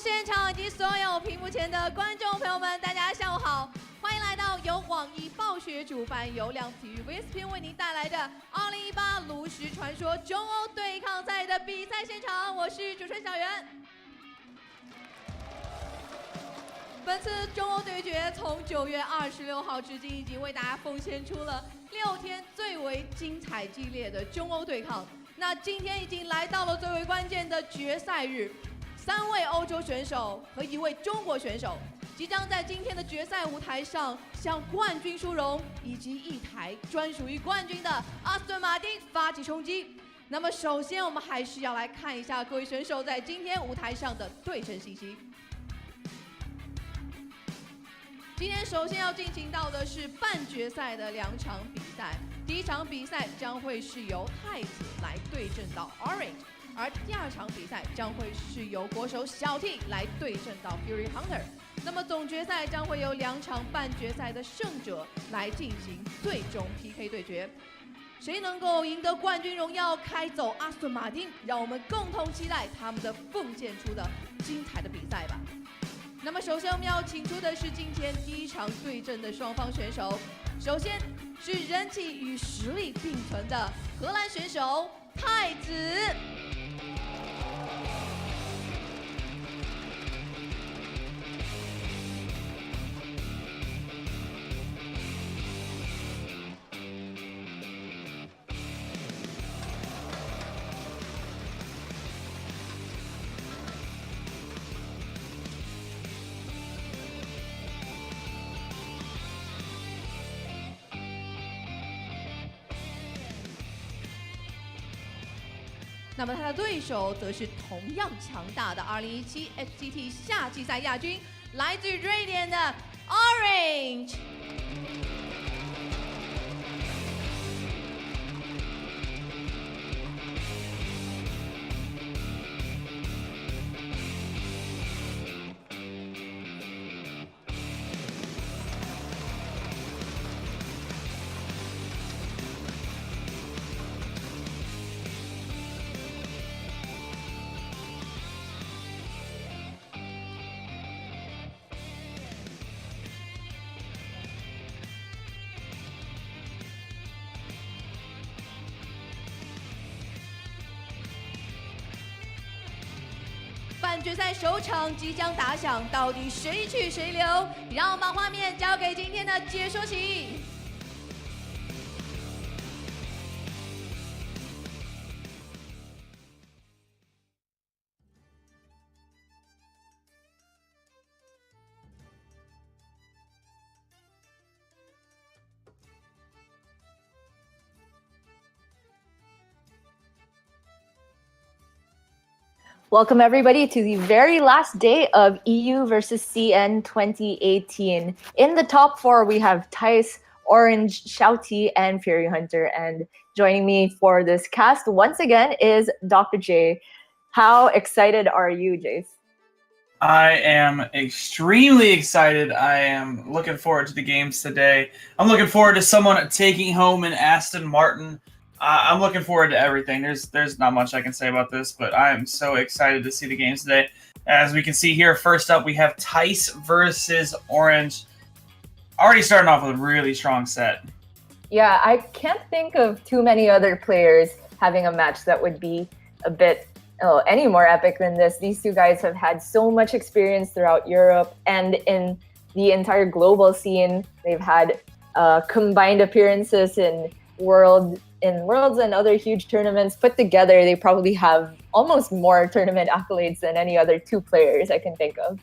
现场以及所有屏幕前的观众朋友们，大家下午好！欢迎来到由网易暴雪主办、由量体育 VSPN 为您带来的2018炉石传说中欧对抗赛的比赛现场，我是主持人小袁。本次中欧对决从9月26号至今，已经为大家奉献出了6天最为精彩激烈的中欧对抗。那今天已经来到了最为关键的决赛日。 3位欧洲选手和1位中国选手即将在今天的决赛舞台上向冠军殊荣以及一台专属于冠军的阿斯顿马丁发起冲击。那么，首先我们还是要来看一下各位选手在今天舞台上的对阵信息。今天首先要进行到的是半决赛的2场比赛，第一场比赛将会是由太子来对阵到 Orange。 而第2场比赛将会是由国手小 T 来对阵到 Fury Hunter， 那么总决赛将会由2场半决赛的胜者来进行最终 PK 对决，谁能够赢得冠军荣耀，开走阿斯顿马丁？让我们共同期待他们的奉献出的精彩的比赛吧。那么首先我们要请出的是今天第1场对阵的双方选手，首先是人气与实力并存的荷兰选手太子。 那么他的对手则是同样强大的2017 HTT 夏季赛亚军，来自于瑞典的 Orange。 半决赛首场即将打响，到底谁去谁留？让我们把画面交给今天的解说席。 Welcome everybody to the very last day of EU versus CN 2018. In the top 4, we have Tice, Orange, Shouty, and Fury Hunter. And joining me for this cast once again is Dr. J. How excited are you, Jace? I am extremely excited. I am looking forward to the games today. I'm looking forward to someone taking home an Aston Martin. I'm looking forward to everything. There's not much I can say about this, but I am so excited to see the games today. As we can see here, first up we have Tice versus Orange. Already starting off with a really strong set. Yeah, I can't think of too many other players having a match that would be a bit any more epic than this. These two guys have had so much experience throughout Europe and in the entire global scene. They've had combined appearances in Worlds and other huge tournaments put together. They probably have almost more tournament accolades than any other 2 players I can think of.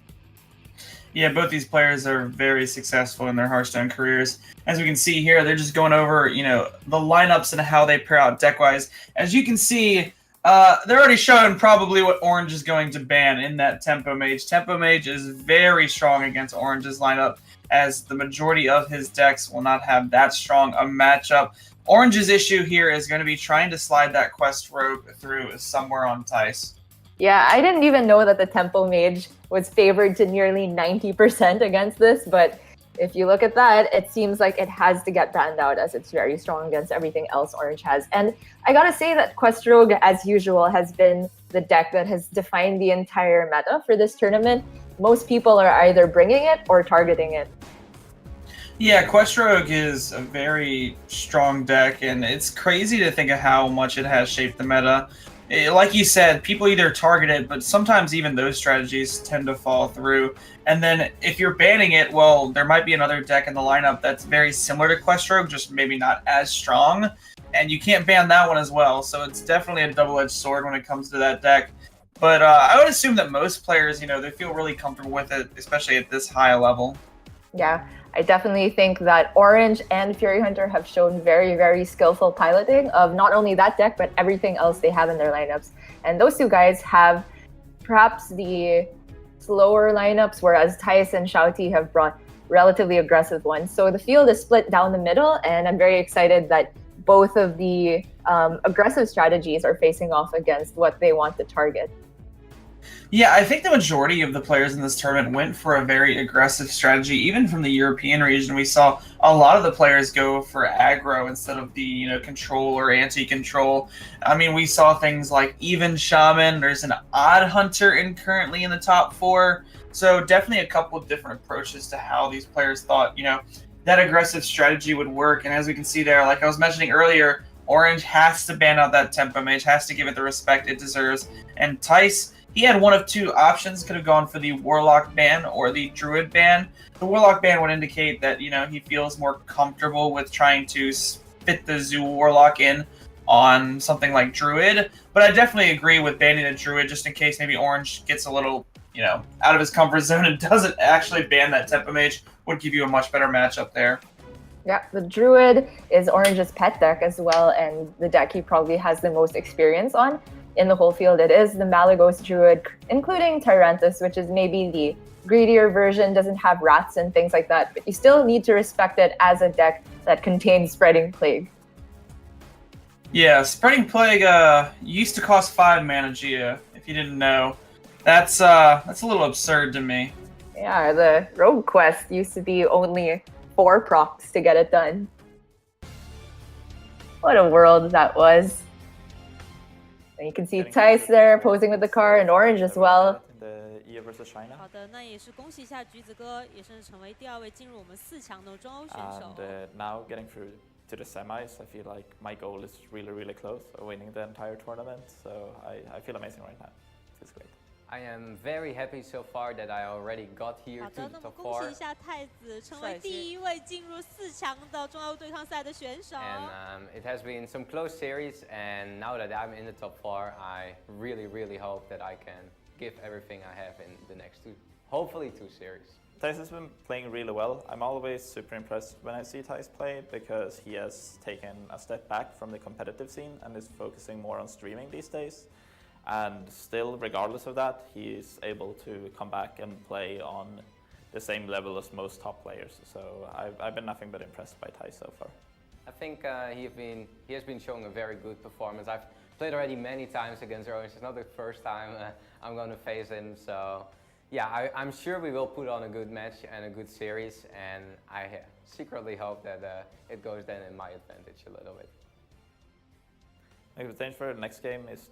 Yeah, both these players are very successful in their Hearthstone careers. As we can see here, they're just going over, the lineups and how they pair out deck-wise. As you can see, they're already showing probably what Orange is going to ban in that Tempo Mage. Tempo Mage is very strong against Orange's lineup, as the majority of his decks will not have that strong a matchup. Orange's issue here is going to be trying to slide that Quest Rogue through somewhere on Tice. Yeah, I didn't even know that the Tempo Mage was favored to nearly 90% against this, but if you look at that, it seems like it has to get banned out as it's very strong against everything else Orange has. And I gotta say that Quest Rogue, as usual, has been the deck that has defined the entire meta for this tournament. Most people are either bringing it or targeting it. Yeah, Quest Rogue is a very strong deck, and it's crazy to think of how much it has shaped the meta. Like you said, people either target it, but sometimes even those strategies tend to fall through. And then if you're banning it, well, there might be another deck in the lineup that's very similar to Quest Rogue, just maybe not as strong. And you can't ban that one as well, so it's definitely a double-edged sword when it comes to that deck. But I would assume that most players, they feel really comfortable with it, especially at this high level. Yeah, I definitely think that Orange and Fury Hunter have shown very, very skillful piloting of not only that deck, but everything else they have in their lineups. And those two guys have perhaps the slower lineups, whereas Thais and Shouty have brought relatively aggressive ones. So the field is split down the middle, and I'm very excited that both of the aggressive strategies are facing off against what they want to target. Yeah, I think the majority of the players in this tournament went for a very aggressive strategy. Even from the European region, we saw a lot of the players go for aggro instead of the control or anti-control. I mean, we saw things like even Shaman. There's an odd hunter currently in the top 4. So definitely a couple of different approaches to how these players thought that aggressive strategy would work. And as we can see there, like I was mentioning earlier, Orange has to ban out that Tempo Mage, has to give it the respect it deserves. And Thais, he had one of two options, could have gone for the Warlock ban or the Druid ban. The Warlock ban would indicate that, he feels more comfortable with trying to fit the Zoo Warlock in on something like Druid. But I definitely agree with banning the Druid just in case maybe Orange gets a little, out of his comfort zone and doesn't actually ban that Tempo Mage, would give you a much better matchup there. Yeah, the Druid is Orange's pet deck as well, and the deck he probably has the most experience on in the whole field. It is the Malagos Druid, including Tyrantus, which is maybe the greedier version, doesn't have rats and things like that, but you still need to respect it as a deck that contains Spreading Plague. Yeah, Spreading Plague used to cost 5 mana, Gia, if you didn't know. That's a little absurd to me. Yeah, the Rogue Quest used to be only 4 procs to get it done. What a world that was. And you can see Thais there posing with the card, and Orange as well.好的，那也是恭喜一下橘子哥，也是成为第2位进入我们4强的中欧选手。Now getting through to the semis, I feel like my goal is really, really close, winning the entire tournament. So I feel amazing right now. It's great. I am very happy so far that I already got here 好 to 的， the 那么 top 恭喜 4. 一下太子，成为第1位进入4强的中欧对抗赛的选手。 And it has been some close series, and now that I'm in the top 4, I really, really hope that I can give everything I have in the next hopefully two series. Thais has been playing really well. I'm always super impressed when I see Thais play because he has taken a step back from the competitive scene and is focusing more on streaming these days. And still, regardless of that, he is able to come back and play on the same level as most top players. So I've been nothing but impressed by Thais so far. I think he has been showing a very good performance. I've played already many times against Orange. It's not the first time I'm going to face him. So yeah, I'm sure we will put on a good match and a good series. And I secretly hope that it goes then in my advantage a little bit. My expectation for the next game is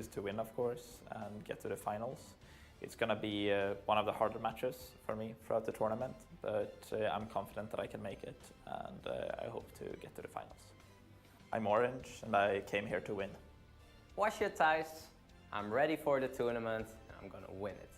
to win, of course, and get to the finals. It's going to be one of the harder matches for me throughout the tournament, but I'm confident that I can make it, and I hope to get to the finals. I'm Orange, and I came here to win. Watch your Thais. I'm ready for the tournament, and I'm going to win it.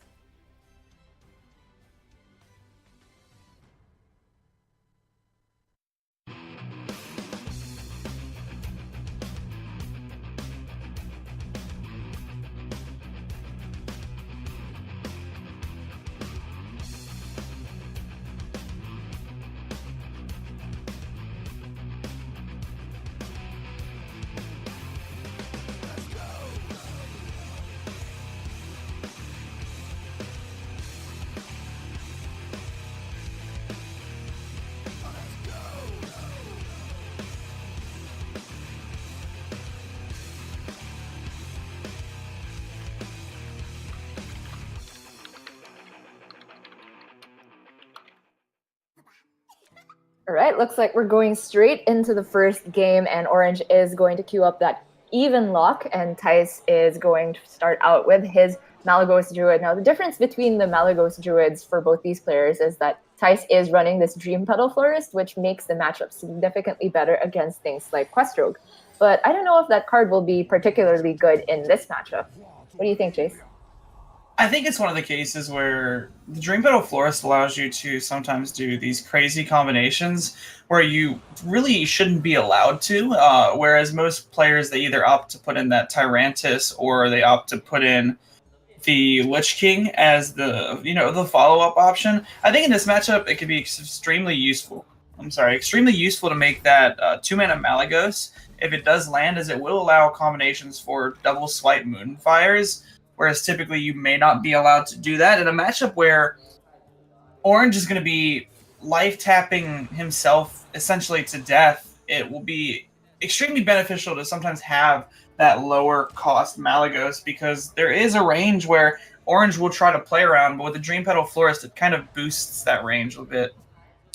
All right, looks like we're going straight into the first game, and Orange is going to queue up that even lock, and Tice is going to start out with his Malagos Druid. Now, the difference between the Malagos Druids for both these players is that Tice is running this Dream Petal Florist, which makes the matchup significantly better against things like Quest Rogue. But I don't know if that card will be particularly good in this matchup. What do you think, Jace? I think it's one of the cases where the Dream Petal Florist allows you to sometimes do these crazy combinations where you really shouldn't be allowed to, whereas most players, they either opt to put in that Tyrantus or they opt to put in the Lich King as the follow-up option. I think in this matchup, it could be extremely useful to make that 2-mana Malagos. If it does land, as it will allow combinations for double swipe Moonfires, whereas typically you may not be allowed to do that in a matchup where Orange is going to be life-tapping himself essentially to death. It will be extremely beneficial to sometimes have that lower-cost Malagos, because there is a range where Orange will try to play around, but with the Dream Petal Florist, it kind of boosts that range a bit.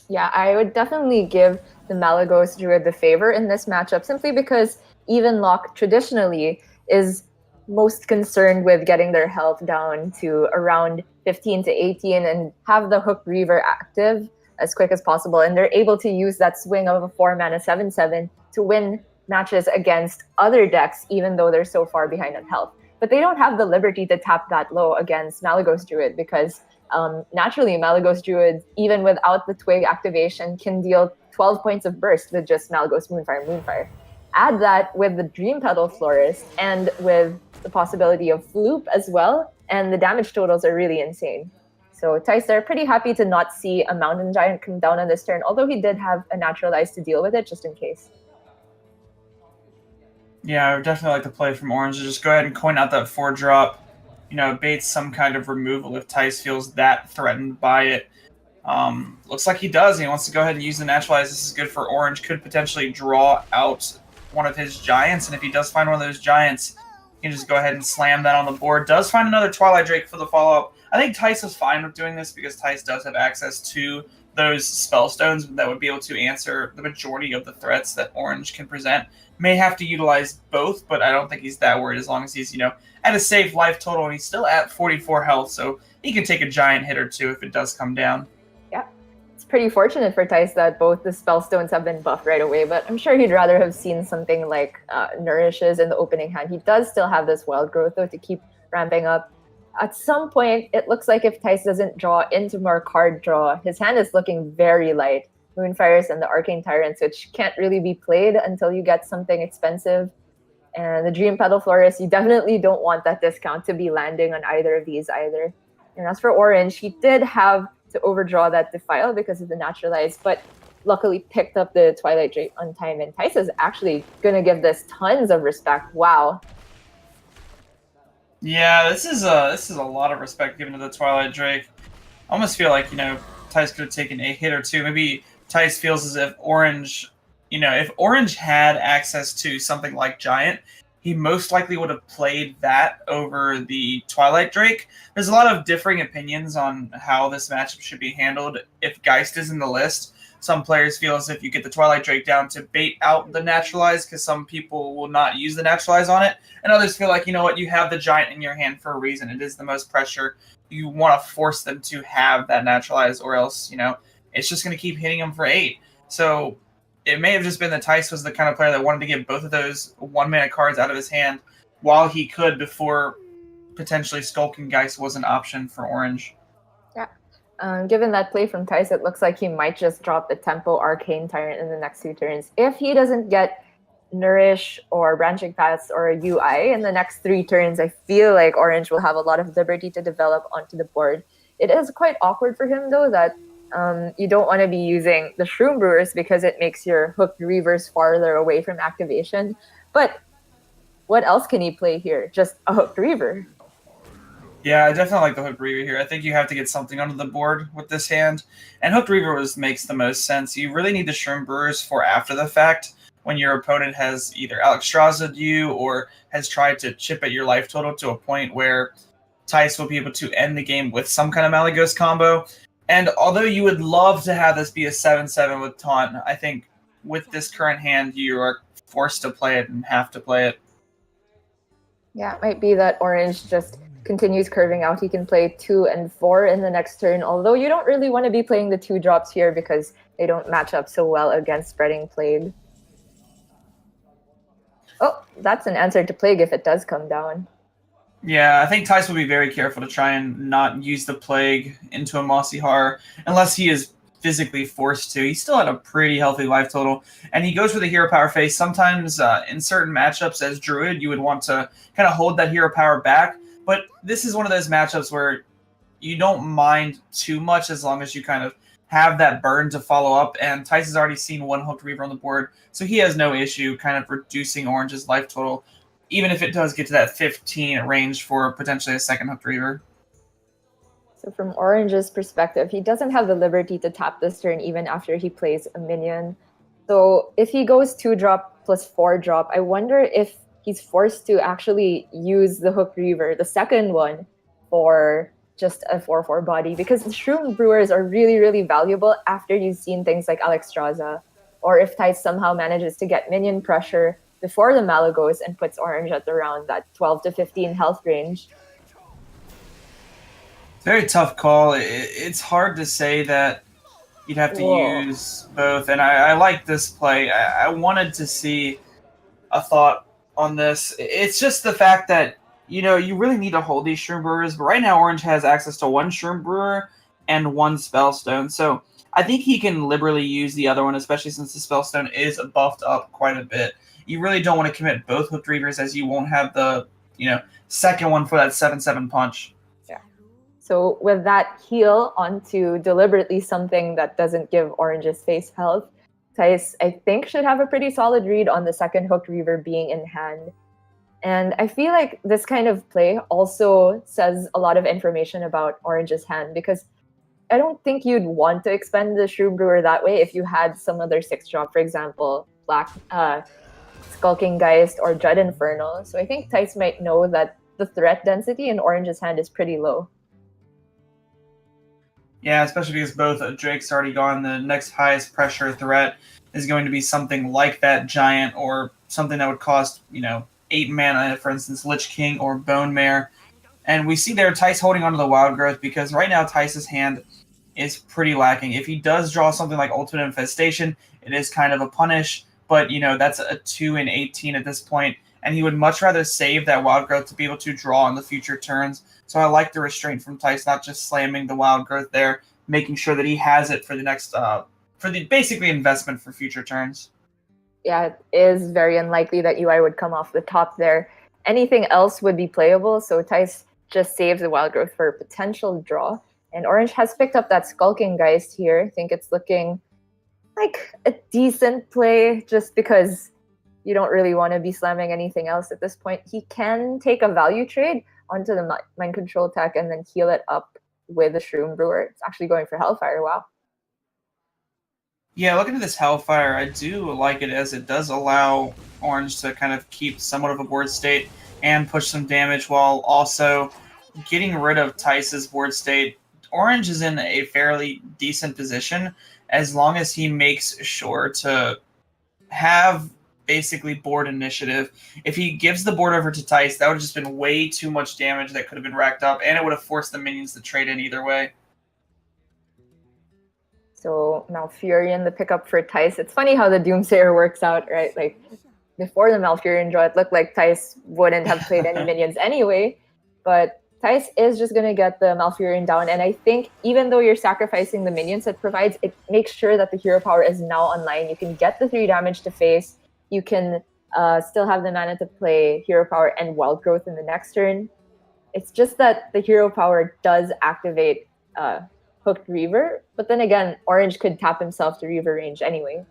Yeah, I would definitely give the Malagos Druid the favor in this matchup, simply because even lock traditionally is most concerned with getting their health down to around 15 to 18 and have the Hook Reaver active as quick as possible. And they're able to use that swing of a 4-mana 7/7 to win matches against other decks, even though they're so far behind on health. But they don't have the liberty to tap that low against Malagos Druid, because naturally Malagos Druid, even without the Twig activation, can deal 12 points of burst with just Malagos Moonfire. Add that with the Dream Petal Florist and with the possibility of Floop as well, and the damage totals are really insane. So Tice are pretty happy to not see a Mountain Giant come down on this turn, although he did have a Naturalize to deal with it just in case. Yeah, I would definitely like to play from Orange to just go ahead and coin out that 4-drop. Baits some kind of removal if Tice feels that threatened by it. Looks like he does. He wants to go ahead and use the Naturalize. This is good for Orange. Could potentially draw out one of his Giants, and if he does find one of those Giants, he can just go ahead and slam that on the board. Does find another Twilight Drake for the follow-up. I think Tice is fine with doing this because Tice does have access to those Spellstones that would be able to answer the majority of the threats that Orange can present. May have to utilize both, but I don't think he's that worried as long as he's, at a safe life total, and he's still at 44 health, so he can take a giant hit or two if it does come down. Yeah, it's pretty fortunate for Tice that both the Spellstones have been buffed right away, but I'm sure he'd rather have seen something like Nourishes in the opening hand. He does still have this Wild Growth, though, to keep ramping up. At some point, it looks like if Tice doesn't draw into more card draw, his hand is looking very light. Moonfires and the Arcane Tyrants, which can't really be played until you get something expensive. And the Dream Petal Florist, you definitely don't want that discount to be landing on either of these either. And as for Orange, he did have to overdraw that Defile because of the Naturalize, but luckily picked up the Twilight Drake on time. And Tice is actually going to give this tons of respect. Wow. Yeah, this is a lot of respect given to the Twilight Drake. I almost feel like, Tice could have taken a hit or two. Maybe Tice feels as if Orange, if Orange had access to something like Giant, he most likely would have played that over the Twilight Drake. There's a lot of differing opinions on how this matchup should be handled if Geist is in the list. Some players feel as if you get the Twilight Drake down to bait out the Naturalize because some people will not use the Naturalize on it. And others feel like, you have the Giant in your hand for a reason. It is the most pressure. You want to force them to have that Naturalize, or else, it's just going to keep hitting them for 8. So it may have just been that Tice was the kind of player that wanted to get both of those 1-mana cards out of his hand while he could before potentially Skulking Geist was an option for Orange. Yeah. Given that play from Tice, it looks like he might just drop the Tempo Arcane Tyrant in the next 2 turns. If he doesn't get Nourish or Branching Paths or a UI in the next 3 turns, I feel like Orange will have a lot of liberty to develop onto the board. It is quite awkward for him, though, that you don't want to be using the Shroom Brewers because it makes your Hooked Reavers farther away from activation. But what else can he play here? Just a Hooked Reaver. Yeah, I definitely like the Hooked Reaver here. I think you have to get something onto the board with this hand. And Hooked Reaver makes the most sense. You really need the Shroom Brewers for after the fact, when your opponent has either Alexstrasza'd you or has tried to chip at your life total to a point where Tice will be able to end the game with some kind of Malagos combo. And although you would love to have this be a 7-7 with taunt, I think with this current hand, you are forced to play it and have to play it. Yeah, it might be that orange just continues curving out. He can play 2 and 4 in the next turn, although you don't really want to be playing the 2 drops here because they don't match up so well against Spreading Plague. Oh, that's an answer to Plague if it does come down. Yeah, I think Tice will be very careful to try and not use the Plague into a Mossy Horror unless he is physically forced to. He's still at a pretty healthy life total, and he goes for the hero power phase. Sometimes in certain matchups as Druid, you would want to kind of hold that hero power back, but this is one of those matchups where you don't mind too much as long as you kind of have that burn to follow up, and Tice has already seen one Hooked Reaver on the board, so he has no issue kind of reducing Orange's life total, even if it does get to that 15 range for potentially a second Hooked Reaver. So from Orange's perspective, he doesn't have the liberty to tap this turn even after he plays a minion. So if he goes 2-drop plus 4-drop, I wonder if he's forced to actually use the Hooked Reaver, the second one, for just a 4/4 body, because the Shroom Brewers are really, really valuable after you've seen things like Alexstrasza, or if Tice somehow manages to get minion pressure before the Malygos and puts Orange at around that 12 to 15 health range. Very tough call. It's hard to say that you'd have to use both, and I like this play. I wanted to see a thought on this. It's just the fact that, you know, you really need to hold these Shroom Brewers, but right now Orange has access to 1 Shroom Brewer and 1 Spellstone, so I think he can liberally use the other one, especially since the Spellstone is buffed up quite a bit. You really don't want to commit both Hooked Reavers, as you won't have the, you know, second one for that 7/7 punch. Yeah. So with that heal onto deliberately something that doesn't give Orange's face health, Tice, I think, should have a pretty solid read on the second Hooked Reaver being in hand. And I feel like this kind of play also says a lot of information about Orange's hand, because I don't think you'd want to expend the Shroom Brewer that way if you had some other 6-drop, for example, Black Skulking Geist or Dread Infernal. So I think Tice might know that the threat density in Orange's hand is pretty low. Yeah, especially because both Drake's already gone. The next highest pressure threat is going to be something like that Giant, or something that would cost, you know, 8 mana, for instance, Lich King or Bone Mare. And we see there Tice holding onto the Wild Growth, because right now Tice's hand is pretty lacking. If he does draw something like Ultimate Infestation, it is kind of a punish, but, you know, that's a 2 in 18 at this point, and he would much rather save that Wild Growth to be able to draw in the future turns. So I like the restraint from Tice, not just slamming the Wild Growth there, making sure that he has it for the next, for the basically investment for future turns. Yeah, it is very unlikely that UI would come off the top there. Anything else would be playable, so Tice just saves the Wild Growth for a potential draw. And Orange has picked up that Skulking Geist here. I think it's looking like a decent play, just because you don't really want to be slamming anything else at this point. He can take a value trade onto the Mind Control tech and then heal it up with the Shroom Brewer. It's actually going for Hellfire. Wow. Yeah, looking at this Hellfire, I do like it, as it does allow Orange to kind of keep somewhat of a board state and push some damage while also getting rid of Tice's board state. Orange is in a fairly decent position as long as he makes sure to have basically board initiative. If he gives the board over to Tice, that would have just been way too much damage that could have been racked up, and it would have forced the minions to trade in either way. So Malfurion, the pickup for Tice. It's funny how the Doomsayer works out, right? Like, before the Malfurion draw, it looked like Tice wouldn't have played any minions anyway, but Tice is just going to get the Malfurion down, and I think even though you're sacrificing the minions it provides, it makes sure that the hero power is now online. You can get the 3 damage to face, you can still have the mana to play hero power and Wild Growth in the next turn. It's just that the hero power does activate Hooked Reaver, but then again, Orange could tap himself to Reaver range anyway.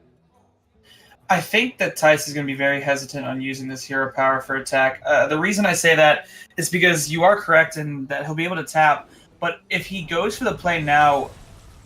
I think that Tice is going to be very hesitant on using this hero power for attack. The reason I say that is because you are correct in that he'll be able to tap, but if he goes for the play now,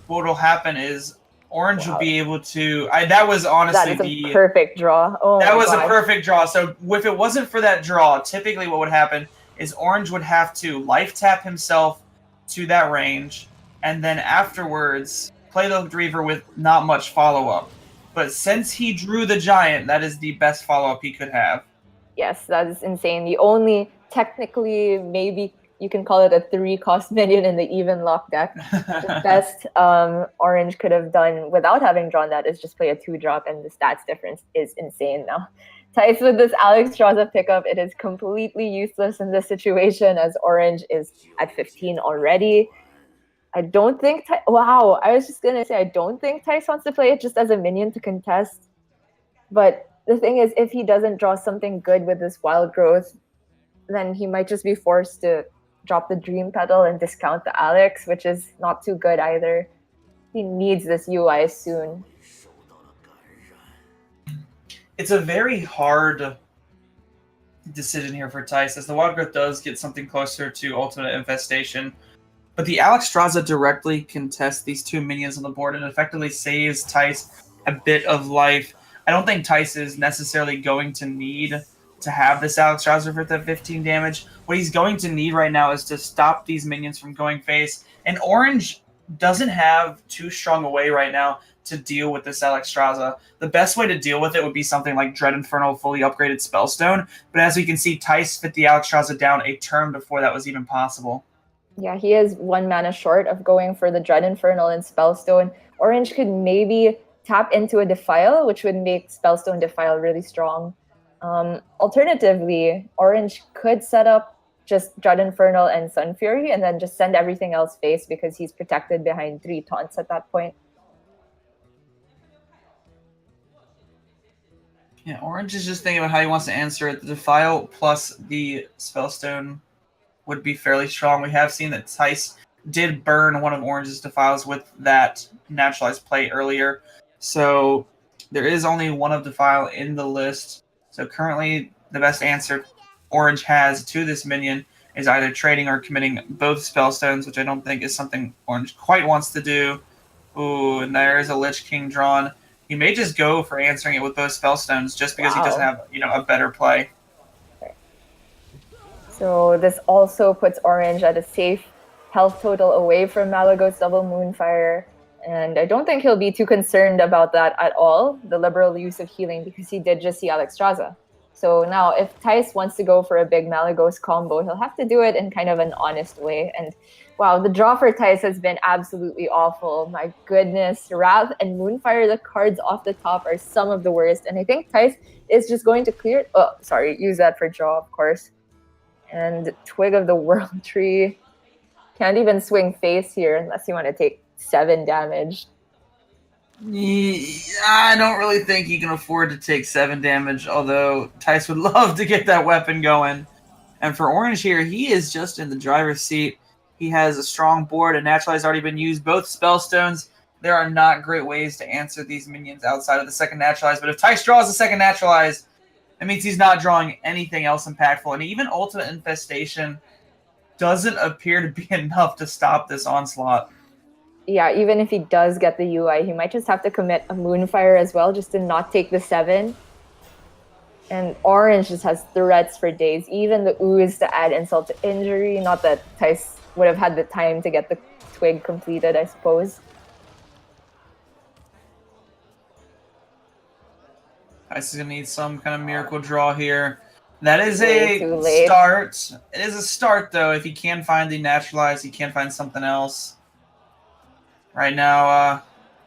what will happen is Orange will be able to... that was honestly a perfect draw. Oh, that was a perfect draw. So if it wasn't for that draw, typically what would happen is Orange would have to life tap himself to that range, and then afterwards play the Hooked Reaver with not much follow-up. But since he drew the Giant, that is the best follow-up he could have. Yes, that is insane. The only, technically, maybe you can call it a 3-cost minion in the even lock deck. The best Orange could have done without having drawn that is just play a 2-drop, and the stats difference is insane now. Tice with this Alexstrasza pickup, it is completely useless in this situation as Orange is at 15 already. I don't think... Wow, I was just going to say, I don't think Tice wants to play it just as a minion to contest. But the thing is, if he doesn't draw something good with this Wild Growth, then he might just be forced to drop the Dream Petal and discount the Alex, which is not too good either. He needs this UI soon. It's a very hard decision here for Tice, as the Wild Growth does get something closer to Ultimate Infestation. But the Alexstrasza directly contests these 2 minions on the board and effectively saves Tice a bit of life. I don't think Tice is necessarily going to need to have this Alexstrasza for the 15 damage. What he's going to need right now is to stop these minions from going face. And Orange doesn't have too strong a way right now to deal with this Alexstrasza. The best way to deal with it would be something like Dread Infernal fully upgraded Spellstone. But as we can see, Tice fit the Alexstrasza down a turn before that was even possible. Yeah, he is 1 mana short of going for the Dread Infernal and Spellstone. Orange could maybe tap into a Defile, which would make Spellstone Defile really strong. Alternatively, Orange could set up just Dread Infernal and Sun Fury and then just send everything else face because he's protected behind 3 taunts at that point. Yeah, Orange is just thinking about how he wants to answer it. The Defile plus the Spellstone would be fairly strong. We have seen that Tice did burn one of Orange's Defiles with that naturalized play earlier. So there is only one of Defile in the list. So currently the best answer Orange has to this minion is either trading or committing both Spellstones, which I don't think is something Orange quite wants to do. Ooh, and there's a Lich King drawn. He may just go for answering it with both Spellstones just because he doesn't have, a better play. So this also puts Orange at a safe health total away from Malagos Double Moonfire. And I don't think he'll be too concerned about that at all, the liberal use of healing, because he did just see Alexstrasza. So now if Tice wants to go for a big Malagos combo, he'll have to do it in kind of an honest way. And wow, the draw for Tice has been absolutely awful. My goodness, Wrath and Moonfire, the cards off the top are some of the worst. And I think Tice is just going to clear... Oh, sorry, use that for draw, of course. And Twig of the World Tree. Can't even swing face here unless you want to take 7 damage. Yeah, I don't really think he can afford to take 7 damage, although Tice would love to get that weapon going. And for Orange here, he is just in the driver's seat. He has a strong board, and Naturalize already been used. Both Spellstones, there are not great ways to answer these minions outside of the second Naturalize. But if Tice draws the second Naturalize, that means he's not drawing anything else impactful. And even Ultimate Infestation doesn't appear to be enough to stop this onslaught. Yeah, even if he does get the UI, he might just have to commit a Moonfire as well just to not take the 7. And Orange just has threats for days. Even the Ooze to add insult to injury. Not that Tice would have had the time to get the Twig completed, I suppose. Tice is going to need some kind of miracle draw here. That is a start. It is a start, though. If he can find the Naturalize, he can find something else. Right now,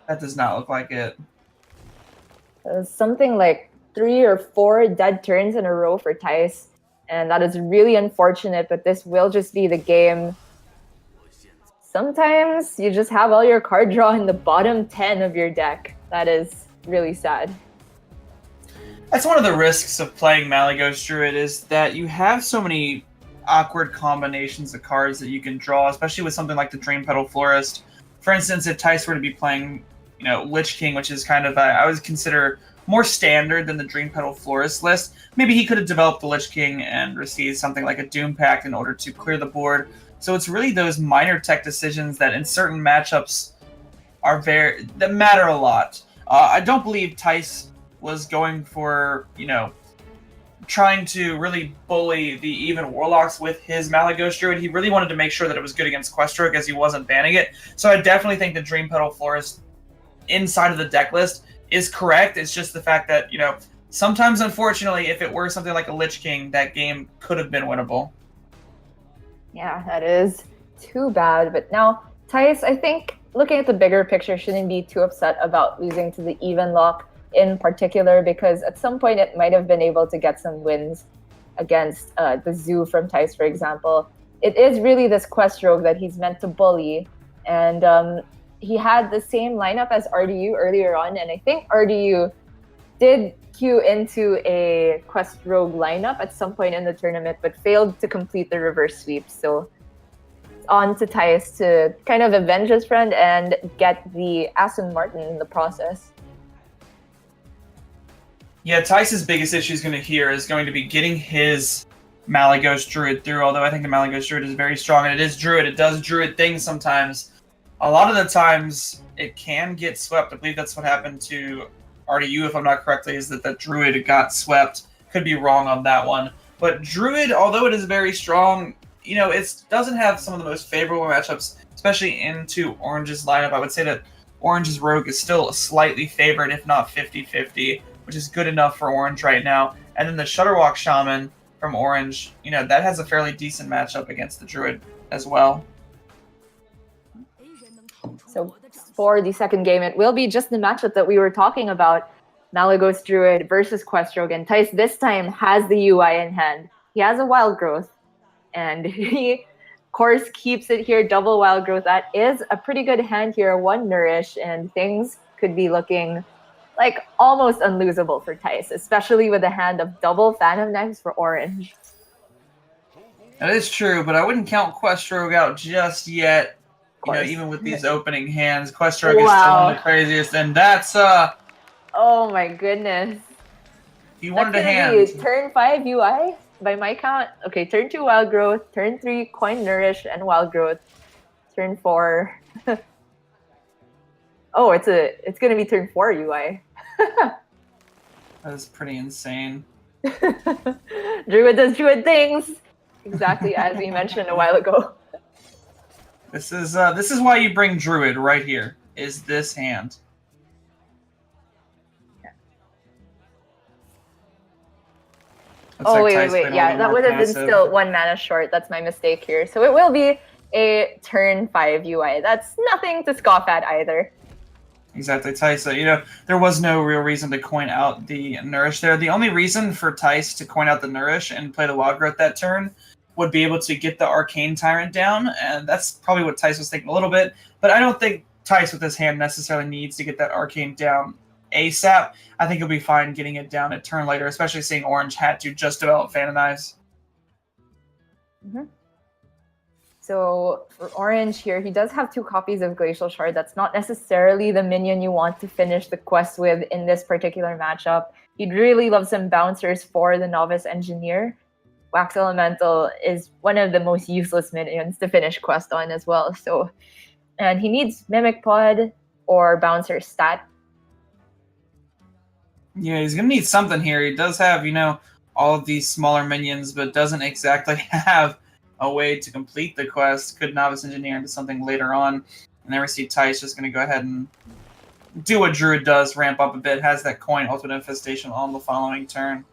that does not look like it. Something like 3 or 4 dead turns in a row for Tice. And that is really unfortunate, but this will just be the game. Sometimes you just have all your card draw in the bottom 10 of your deck. That is really sad. That's one of the risks of playing Malagos Druid, is that you have so many awkward combinations of cards that you can draw, especially with something like the Dream Petal Florist. For instance, if Tice were to be playing, Lich King, which is kind of, I would consider more standard than the Dream Petal Florist list, maybe he could have developed the Lich King and received something like a Doom Pact in order to clear the board. So it's really those minor tech decisions that in certain matchups that matter a lot. I don't believe Tice was going for, trying to really bully the even Warlocks with his Malygos Druid. He really wanted to make sure that it was good against Questroke as he wasn't banning it. So I definitely think the Dream Petal Florist inside of the deck list is correct. It's just the fact that, you know, sometimes, unfortunately, if it were something like a Lich King, that game could have been winnable. Yeah, that is too bad. But now, Thijs, I think looking at the bigger picture, shouldn't be too upset about losing to the Even Lock in particular, because at some point it might have been able to get some wins against the Zoo from Thijs, for example. It is really this Quest Rogue that he's meant to bully, and he had the same lineup as RDU earlier on, and I think RDU did queue into a Quest Rogue lineup at some point in the tournament, but failed to complete the reverse sweep. So it's on to Thijs to kind of avenge his friend and get the Aston Martin in the process. Yeah, Thijs' biggest issue is going to be getting his Malygos Druid through, although I think the Malygos Druid is very strong, and it is Druid. It does Druid things sometimes. A lot of the times, it can get swept. I believe that's what happened to RDU, if I'm not correctly, is that the Druid got swept. Could be wrong on that one. But Druid, although it is very strong, you know, it doesn't have some of the most favorable matchups, especially into Orange's lineup. I would say that Orange's Rogue is still slightly favored, if not 50-50, which is good enough for Orange right now. And then the Shutterwalk Shaman from Orange, you know, that has a fairly decent matchup against the Druid as well. So for the second game, it will be just the matchup that we were talking about, Malygos Druid versus Questrogue. And Thijs this time has the UI in hand. He has a Wild Growth, and he, of course, keeps it here, double Wild Growth. That is a pretty good hand here, 1 Nourish, and things could be looking like almost unlosable for Thijs, especially with a hand of double Phantom Knives for Orange. That is true, but I wouldn't count Questrogue out just yet. You know, even with these opening hands, Questrogue is still one of the craziest, and that's oh my goodness. He wanted a hand. hand. Turn 5 UI by my count. Okay, turn 2 Wild Growth, turn 3 Coin Nourish and Wild Growth, turn 4. Oh, it's gonna be turn 4 UI. That is pretty insane. Druid does Druid things, exactly as we mentioned a while ago. This is why you bring Druid right here. Is this hand? Oh, wait. Yeah, that would have been still 1 mana short. That's my mistake here. So it will be a turn 5 UI. That's nothing to scoff at either. Exactly, Thijs. So, you know, there was no real reason to coin out the Nourish there. The only reason for Thijs to coin out the Nourish and play the Wild Growth that turn would be able to get the Arcane Tyrant down, and that's probably what Thijs was thinking a little bit. But I don't think Thijs with his hand necessarily needs to get that Arcane down ASAP. I think he'll be fine getting it down a turn later, especially seeing Orange had to just develop Phantom Knives. So for Orange here, he does have 2 copies of Glacial Shard. That's not necessarily the minion you want to finish the quest with in this particular matchup. He'd really love some bouncers for the Novice Engineer. Wax Elemental is one of the most useless minions to finish quest on as well. So, and he needs Mimic Pod or Bouncer stat. Yeah, he's gonna need something here. He does have, you know, all of these smaller minions, but doesn't exactly have a way to complete the quest. Could Novice Engineer into something later on. And then we see Thijs just gonna go ahead and do what Druid does, ramp up a bit, has that coin Ultimate Infestation on the following turn.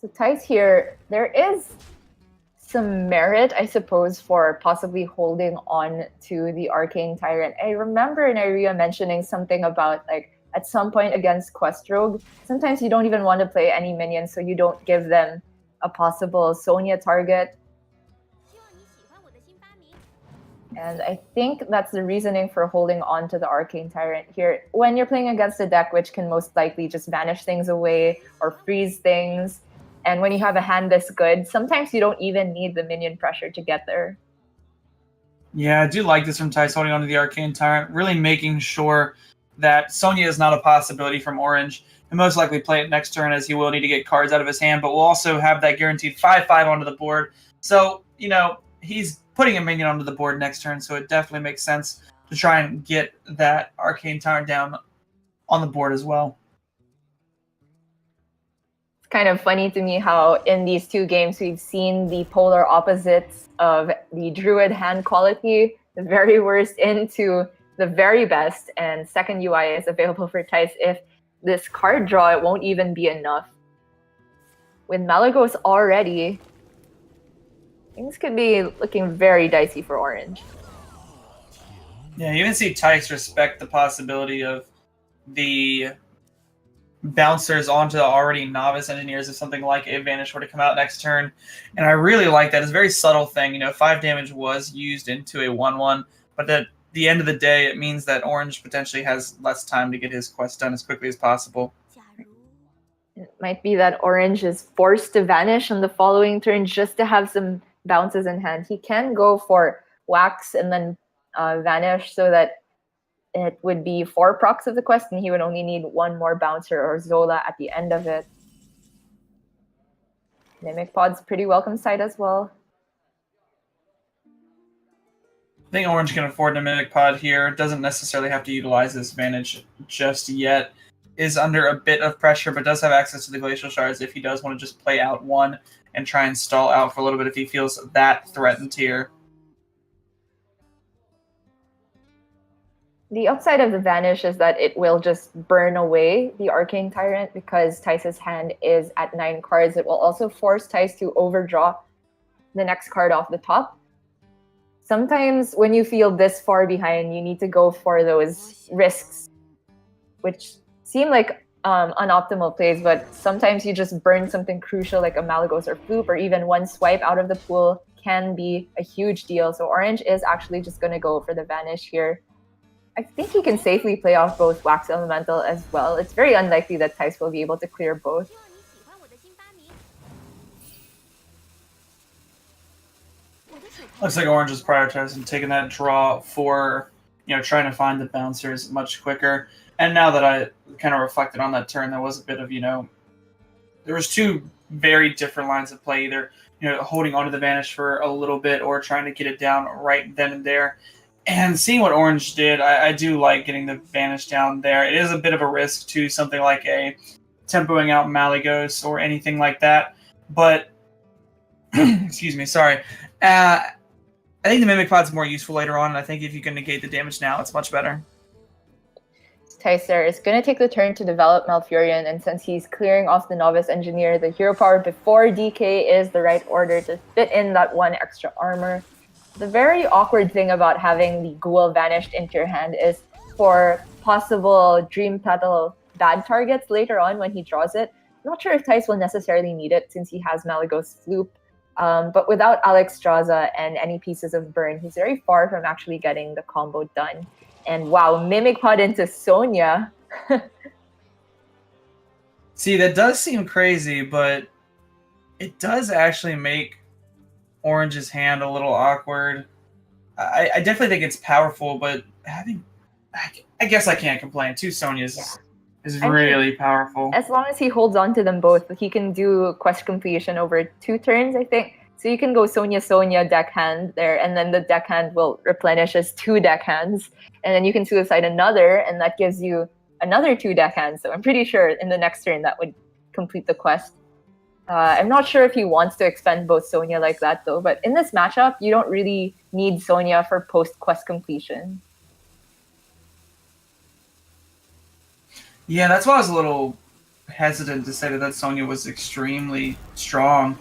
So Thijs here, there is some merit, I suppose, for possibly holding on to the Arcane Tyrant. I remember Nairia mentioning something about, like, at some point against Quest Rogue, sometimes you don't even want to play any minions, so you don't give them a possible Sonya target. And I think that's the reasoning for holding on to the Arcane Tyrant here. When you're playing against a deck which can most likely just vanish things away or freeze things, and when you have a hand this good, sometimes you don't even need the minion pressure to get there. Yeah, I do like this from Thijs, holding on to the Arcane Tyrant, really making sure that Sonya is not a possibility from Orange. He'll most likely play it next turn, as he will need to get cards out of his hand, but we'll also have that guaranteed 5/5 onto the board. So, you know, he's putting a minion onto the board next turn, so it definitely makes sense to try and get that Arcane Tyrant down on the board as well. It's kind of funny to me how in these two games we've seen the polar opposites of the Druid hand quality, the very worst into the very best, and second UI is available for Tice. If this card draw, it won't even be enough. With Malygos already, things could be looking very dicey for Orange. Yeah, you even see Tice respect the possibility of the bouncers onto the already novice engineers if something like a Vanish were to come out next turn. And I really like that. It's a very subtle thing. You know, 5 damage was used into a 1-1, but at the end of the day, it means that Orange potentially has less time to get his quest done as quickly as possible. It might be that Orange is forced to Vanish on the following turn just to have some bounces in hand. He can go for Wax and then Vanish so that it would be 4 procs of the quest, and he would only need 1 more bouncer or Zola at the end of it. Mimic Pod's pretty welcome side as well. I think Orange can afford a Mimic Pod here. Doesn't necessarily have to utilize this advantage just yet. Is under a bit of pressure, but does have access to the Glacial Shards if he does want to just play out 1 and try and stall out for a little bit if he feels that threatened here. The upside of the Vanish is that it will just burn away the Arcane Tyrant because Tice's hand is at 9 cards. It will also force Tice to overdraw the next card off the top. Sometimes when you feel this far behind, you need to go for those risks, which seem like unoptimal plays, but sometimes you just burn something crucial like a Malygos or Floop, or even 1 swipe out of the pool can be a huge deal. So Orange is actually just going to go for the Vanish here. I think he can safely play off both Wax Elemental as well. It's very unlikely that Tice will be able to clear both. Looks like Orange is prioritizing taking that draw for, trying to find the bouncers much quicker. And now that I kind of reflected on that turn, there was a bit of, there was 2 very different lines of play, either, holding onto the Vanish for a little bit or trying to get it down right then and there. And seeing what Orange did, I do like getting the Vanish down there. It is a bit of a risk to something like a tempoing out Malygos or anything like that. But, excuse me, sorry. I think the Mimic Pod's more useful later on, and I think if you can negate the damage now, it's much better. Tice there is going to take the turn to develop Malfurion, and since he's clearing off the Novice Engineer, the Hero Power before DK is the right order to fit in that 1 extra armor. The very awkward thing about having the Ghoul vanished into your hand is for possible Dream Petal bad targets later on when he draws it. I'm not sure if Tice will necessarily need it since he has Malygos Floop, but without Alexstrasza and any pieces of burn, he's very far from actually getting the combo done. And wow, Mimic Pod into Sonya. See, that does seem crazy, but it does actually make Orange's hand a little awkward. I definitely think it's powerful, but I guess I can't complain. 2 Sonyas is really powerful. As long as he holds on to them both, he can do quest completion over 2 turns, I think. So you can go Sonya deckhand there, and then the deckhand will replenish as 2 deckhands, and then you can suicide another, and that gives you another 2 deckhands. So I'm pretty sure in the next turn that would complete the quest. I'm not sure if he wants to expend both Sonya like that, though. But in this matchup, you don't really need Sonya for post-quest completion. Yeah, that's why I was a little hesitant to say that Sonya was extremely strong,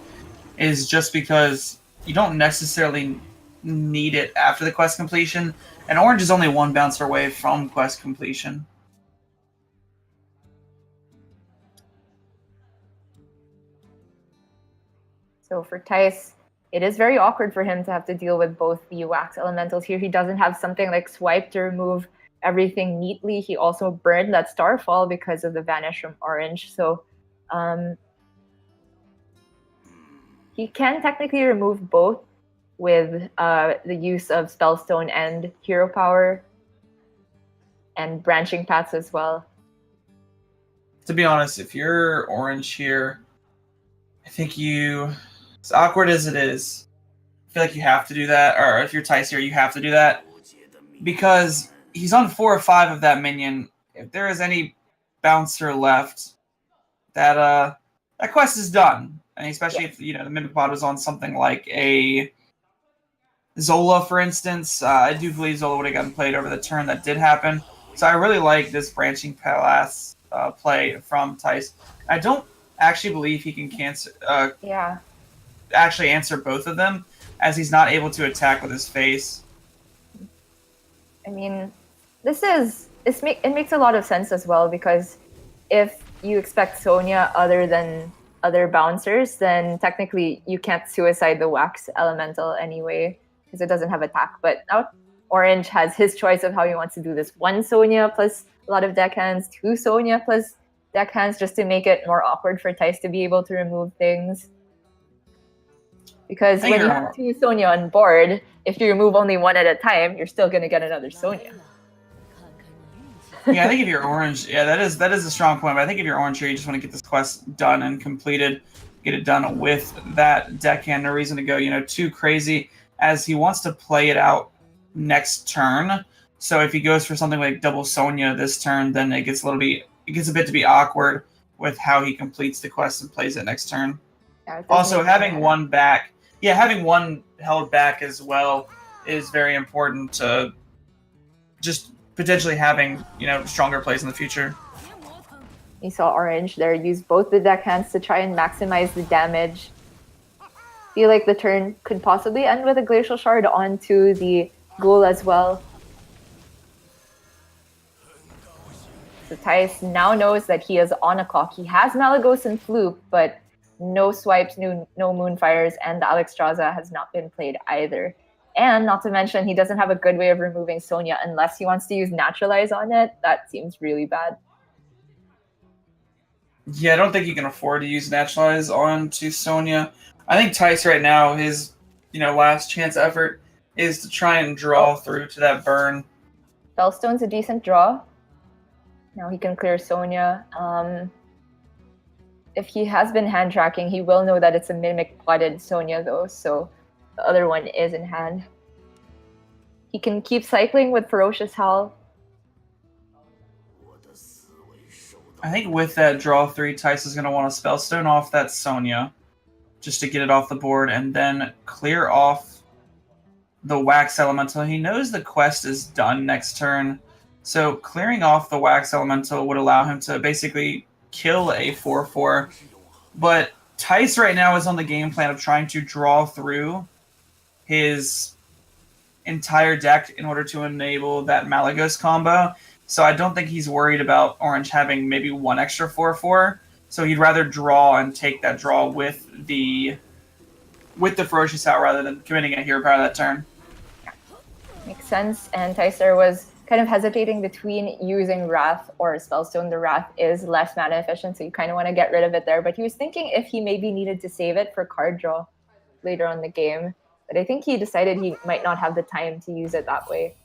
is just because you don't necessarily need it after the quest completion, and Orange is only 1 bouncer away from quest completion. So for Tice, it is very awkward for him to have to deal with both the Wax Elementals here. He doesn't have something like Swipe to remove everything neatly. He also burned that Starfall because of the Vanish from Orange. So he can technically remove both with the use of Spellstone and Hero Power and Branching Paths as well. To be honest, if you're Orange here, I think as awkward as it is, I feel like you have to do that. Or if you're Tice here, you have to do that. Because he's on 4 or 5 of that minion. If there is any bouncer left, that quest is done. And especially if the Mimic Pod was on something like a Zola, for instance. I do believe Zola would have gotten played over the turn that did happen. So I really like this Branching Palace play from Tice. I don't actually believe he can actually answer both of them, as he's not able to attack with his face. I mean, it makes a lot of sense as well, because if you expect Sonya other than other bouncers, then technically you can't suicide the Wax Elemental anyway, because it doesn't have attack. But now Orange has his choice of how he wants to do this. 1 Sonya plus a lot of deckhands, 2 Sonya plus deckhands, just to make it more awkward for Tice to be able to remove things. Because when you have 2 Sonya on board, if you remove only 1 at a time, you're still going to get another Sonya. Yeah, I think if you're Orange, that is a strong point. But I think if you're Orange here, you just want to get this quest done and completed, get it done with that deckhand. No reason to go, too crazy, as he wants to play it out next turn. So if he goes for something like double Sonya this turn, then it gets a bit to be awkward with how he completes the quest and plays it next turn. Yeah, also, having one back, having one held back as well is very important to just potentially having, stronger plays in the future. You saw Orange there use both the deckhands to try and maximize the damage. Feel like the turn could possibly end with a Glacial Shard onto the Ghoul as well. So Tice now knows that he is on a clock. He has Malagos and Fluke, but no swipes, no Moonfires, and the Alexstrasza has not been played either. And not to mention, he doesn't have a good way of removing Sonya unless he wants to use Naturalize on it. That seems really bad. Yeah, I don't think he can afford to use Naturalize onto Sonya. I think Tice right now, his last chance effort is to try and draw through to that burn. Spellstone's a decent draw. Now he can clear Sonya. If he has been hand tracking, he will know that it's a Mimic Podded Sonya though, so the other one is in hand. He can keep cycling with Ferocious Howl. I think with that draw 3, Tice is going to want to Spellstone off that Sonya just to get it off the board, and then clear off the Wax Elemental. He knows the quest is done next turn, so clearing off the Wax Elemental would allow him to basically kill a 4/4. But Tice right now is on the game plan of trying to draw through his entire deck in order to enable that Malagos combo. So I don't think he's worried about Orange having maybe 1 extra 4/4. So he'd rather draw and take that draw with the Ferocious Howl rather than committing a Hero Power that turn. Makes sense. And Ticer was kind of hesitating between using Wrath or Spellstone. The Wrath is less mana efficient, so you kind of want to get rid of it there. But he was thinking if he maybe needed to save it for card draw later on in the game. But I think he decided he might not have the time to use it that way.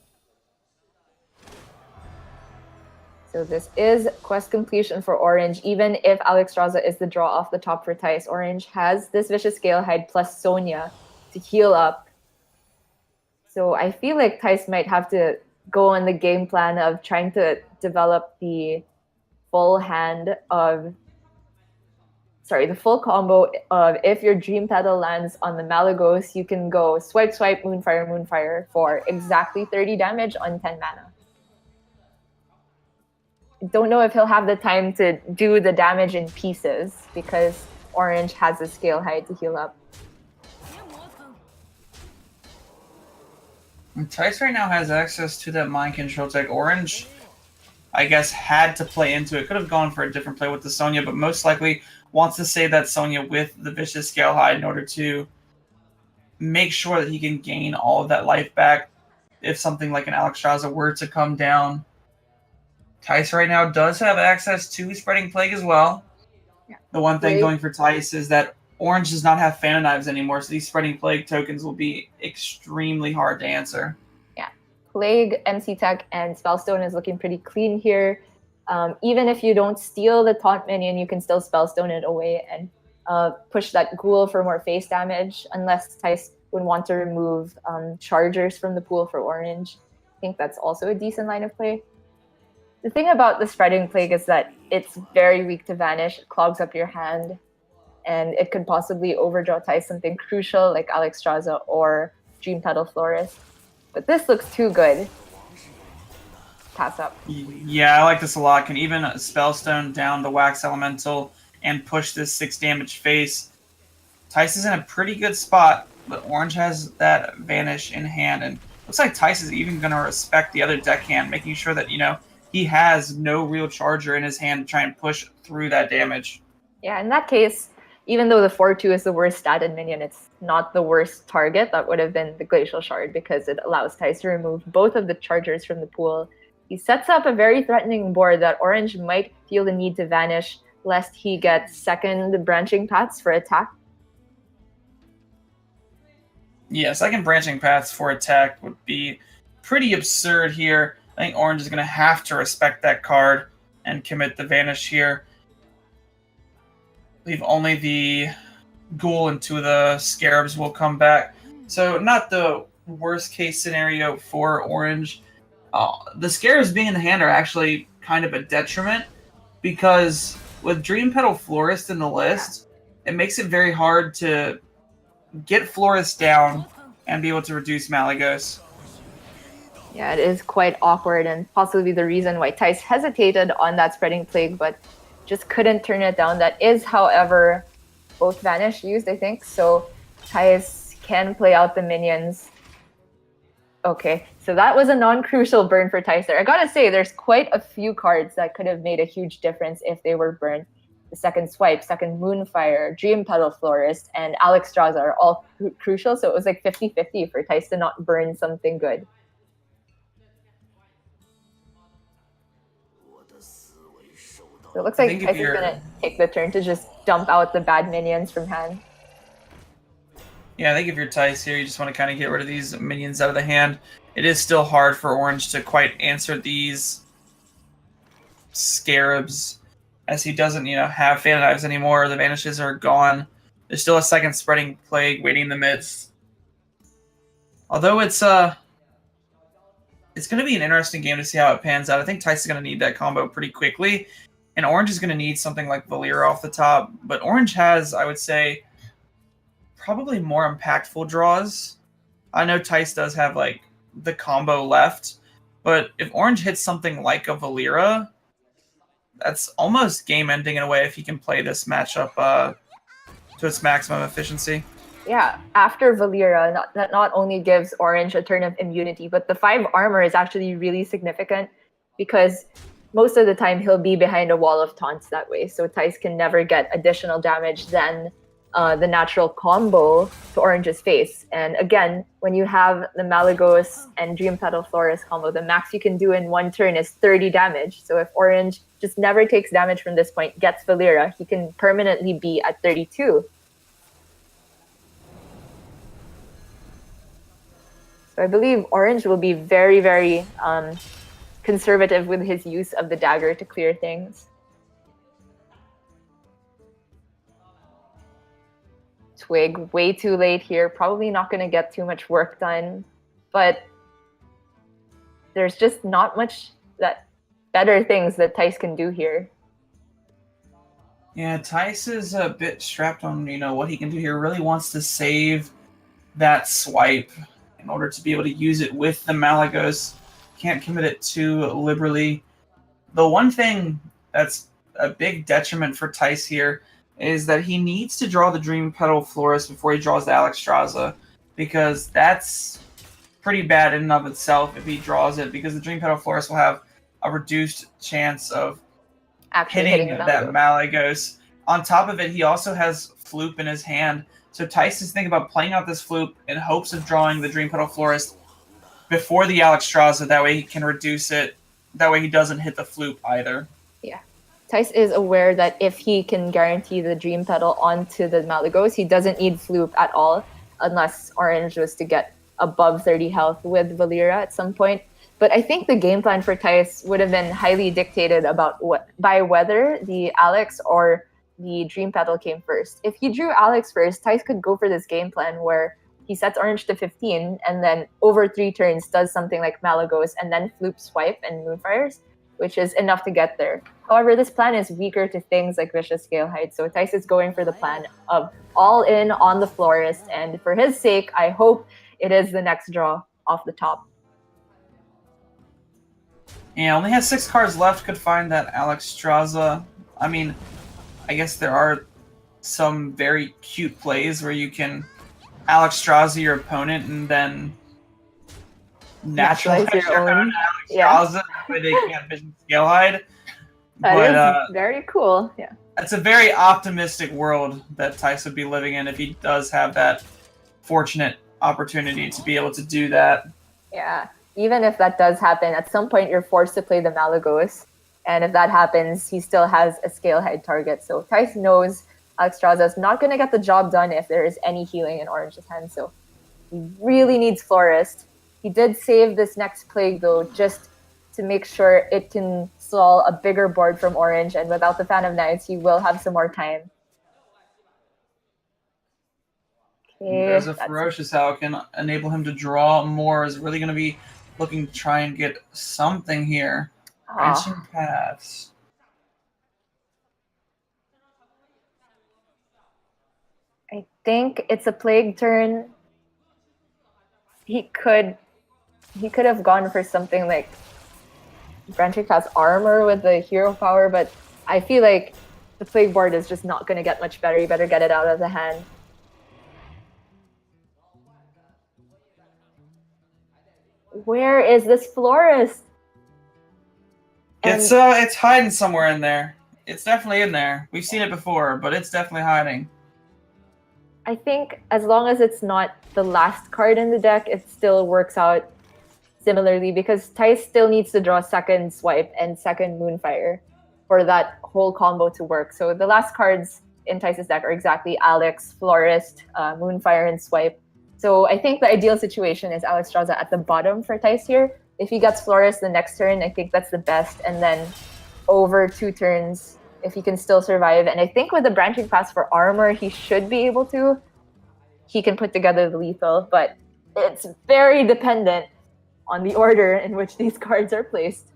So this is quest completion for Orange. Even if Alexstrasza is the draw off the top for Tice, Orange has this Vicious Scalehide plus Sonya to heal up. So I feel like Tice might have to go on the game plan of trying to develop the full combo of if your Dream Petal lands on the Malagos, you can go swipe, swipe, Moonfire, Moonfire for exactly 30 damage on 10 mana. Don't know if he'll have the time to do the damage in pieces because Orange has a Scalehide to heal up. Tice right now has access to that Mind Control tech. Orange, I guess, had to play into it. Could have gone for a different play with the Sonya, but most likely wants to save that Sonya with the Vicious Scalehide in order to make sure that he can gain all of that life back if something like an Alexstrasza were to come down. Tice right now does have access to Spreading Plague as well. Yeah. The one thing going for Tice is that Orange does not have Phantom Knives anymore, so these Spreading Plague tokens will be extremely hard to answer. Yeah. Plague, MC Tech, and Spellstone is looking pretty clean here. Even if you don't steal the taunt minion, you can still Spellstone it away and push that Ghoul for more face damage, unless Tice would want to remove Chargers from the pool for Orange. I think that's also a decent line of play. The thing about the Spreading Plague is that it's very weak to Vanish, it clogs up your hand, and it could possibly overdraw Thijs something crucial like Alexstrasza or Dream Petal Florist. But this looks too good. Pass up. Yeah, I like this a lot. Can even Spellstone down the Wax Elemental and push this 6 damage face. Thijs is in a pretty good spot, but Orange has that Vanish in hand, and looks like Thijs is even going to respect the other deckhand, making sure that, he has no real charger in his hand to try and push through that damage. Yeah, in that case, even though the 4-2 is the worst statted minion, it's not the worst target. That would have been the Glacial Shard because it allows Thijs to remove both of the chargers from the pool. He sets up a very threatening board that Orange might feel the need to Vanish lest he gets second branching paths for attack. Yeah, second branching paths for attack would be pretty absurd here. I think Orange is going to have to respect that card and commit the Vanish here. Leave only the Ghoul and 2 of the Scarabs will come back. So not the worst case scenario for Orange. The Scarabs being in the hand are actually kind of a detriment because with Dream Petal Florist in the list, it makes it very hard to get Florist down and be able to reduce Malygos. Yeah, it is quite awkward and possibly the reason why Thijs hesitated on that Spreading Plague, but just couldn't turn it down. That is, however, both Vanish used, I think, so Thijs can play out the minions. Okay, so that was a non-crucial burn for Thijs there. I gotta say, there's quite a few cards that could have made a huge difference if they were burned. The second Swipe, second Moonfire, Dream Petal Florist, and Alexstrasza are all crucial, so it was like 50-50 for Thijs to not burn something good. So it looks like Thijs is going to take the turn to just dump out the bad minions from hand. Yeah, I think if you're Thijs here, you just want to kind of get rid of these minions out of the hand. It is still hard for Orange to quite answer these Scarabs, as he doesn't, have Fan Knives anymore. The Vanishes are gone. There's still a second Spreading Plague waiting in the midst. Although it's going to be an interesting game to see how it pans out. I think Thijs is going to need that combo pretty quickly, and Orange is going to need something like Valeera off the top. But Orange has, I would say, probably more impactful draws. I know Thijs does have the combo left, but if Orange hits something like a Valeera, that's almost game ending in a way if he can play this matchup to its maximum efficiency. Yeah, after Valeera, that not only gives Orange a turn of immunity, but the 5 armor is actually really significant because most of the time he'll be behind a wall of taunts that way. So Thijs can never get additional damage than the natural combo to Orange's face. And again, when you have the Malygos and Dream Petal Florist combo, the max you can do in one turn is 30 damage. So if Orange just never takes damage from this point, gets Valeera, he can permanently be at 32. So I believe Orange will be very, very conservative with his use of the dagger to clear things. Twig way too late here, probably not going to get too much work done, but there's just not much that better things that Thijs can do here. Yeah, Thijs is a bit strapped on, what he can do here. Really wants to save that swipe in order to be able to use it with the Malygos. Can't commit it too liberally. The one thing that's a big detriment for Thijs here is that he needs to draw the Dream Petal Florist before he draws the Alexstrasza, because that's pretty bad in and of itself if he draws it, because the Dream Petal Florist will have a reduced chance of actually hitting that Malygos. On top of it, he also has Floop in his hand, so Thijs is thinking about playing out this Floop in hopes of drawing the Dream Petal Florist before the Alexstrasza, that way he can reduce it, that way he doesn't hit the Floop either. Yeah. Thijs is aware that if he can guarantee the Dream Petal onto the Malygos, he doesn't need Floop at all, unless Orange was to get above 30 health with Valeera at some point. But I think the game plan for Thijs would have been highly dictated by whether the Alex or the Dream Petal came first. If he drew Alex first, Thijs could go for this game plan where he sets Orange to 15 and then over 3 turns does something like Malygos and then Floop Swipe and Moonfires, which is enough to get there. However, this plan is weaker to things like Vicious Scale Height, so Tice is going for the plan of all in on the Florist, and for his sake, I hope it is the next draw off the top. Yeah, only has 6 cards left, could find that Alexstrasza. I mean, I guess there are some very cute plays where you can Alexstrasza your opponent and then naturalize your own Alexstrasza where they can't Vision Scale Hide. That is very cool, yeah. It's a very optimistic world that Tice would be living in if he does have that fortunate opportunity to be able to do that. Yeah, even if that does happen, at some point you're forced to play the Malagos. And if that happens, he still has a Scale Hide target. So Tice knows Alexstrasza is not going to get the job done if there is any healing in Orange's hand. So he really needs Florist. He did save this next Plague, though, just to make sure it can stall a bigger board from Orange. And without the Fan of Knights, he will have some more time. Okay, there's a Ferocious Howl can enable him to draw more. Is really going to be looking to try and get something here. Branching Paths. I think it's a Plague turn. He could have gone for something like Branching Paths Armor with the hero power, but I feel like the Plague board is just not going to get much better. You better get it out of the hand. Where is this Florist? It's hiding somewhere in there. It's definitely in there. We've seen it before, but it's definitely hiding. I think as long as it's not the last card in the deck, it still works out similarly because Tice still needs to draw second Swipe and second Moonfire for that whole combo to work. So the last cards in Tice's deck are exactly Alex, Florist, Moonfire, and Swipe. So I think the ideal situation is Alexstrasza at the bottom for Tice here. If he gets Florist the next turn, I think that's the best. And then over 2 turns, if he can still survive. And I think with the Branching Paths for Armor, he should be able to. He can put together the lethal, but it's very dependent on the order in which these cards are placed.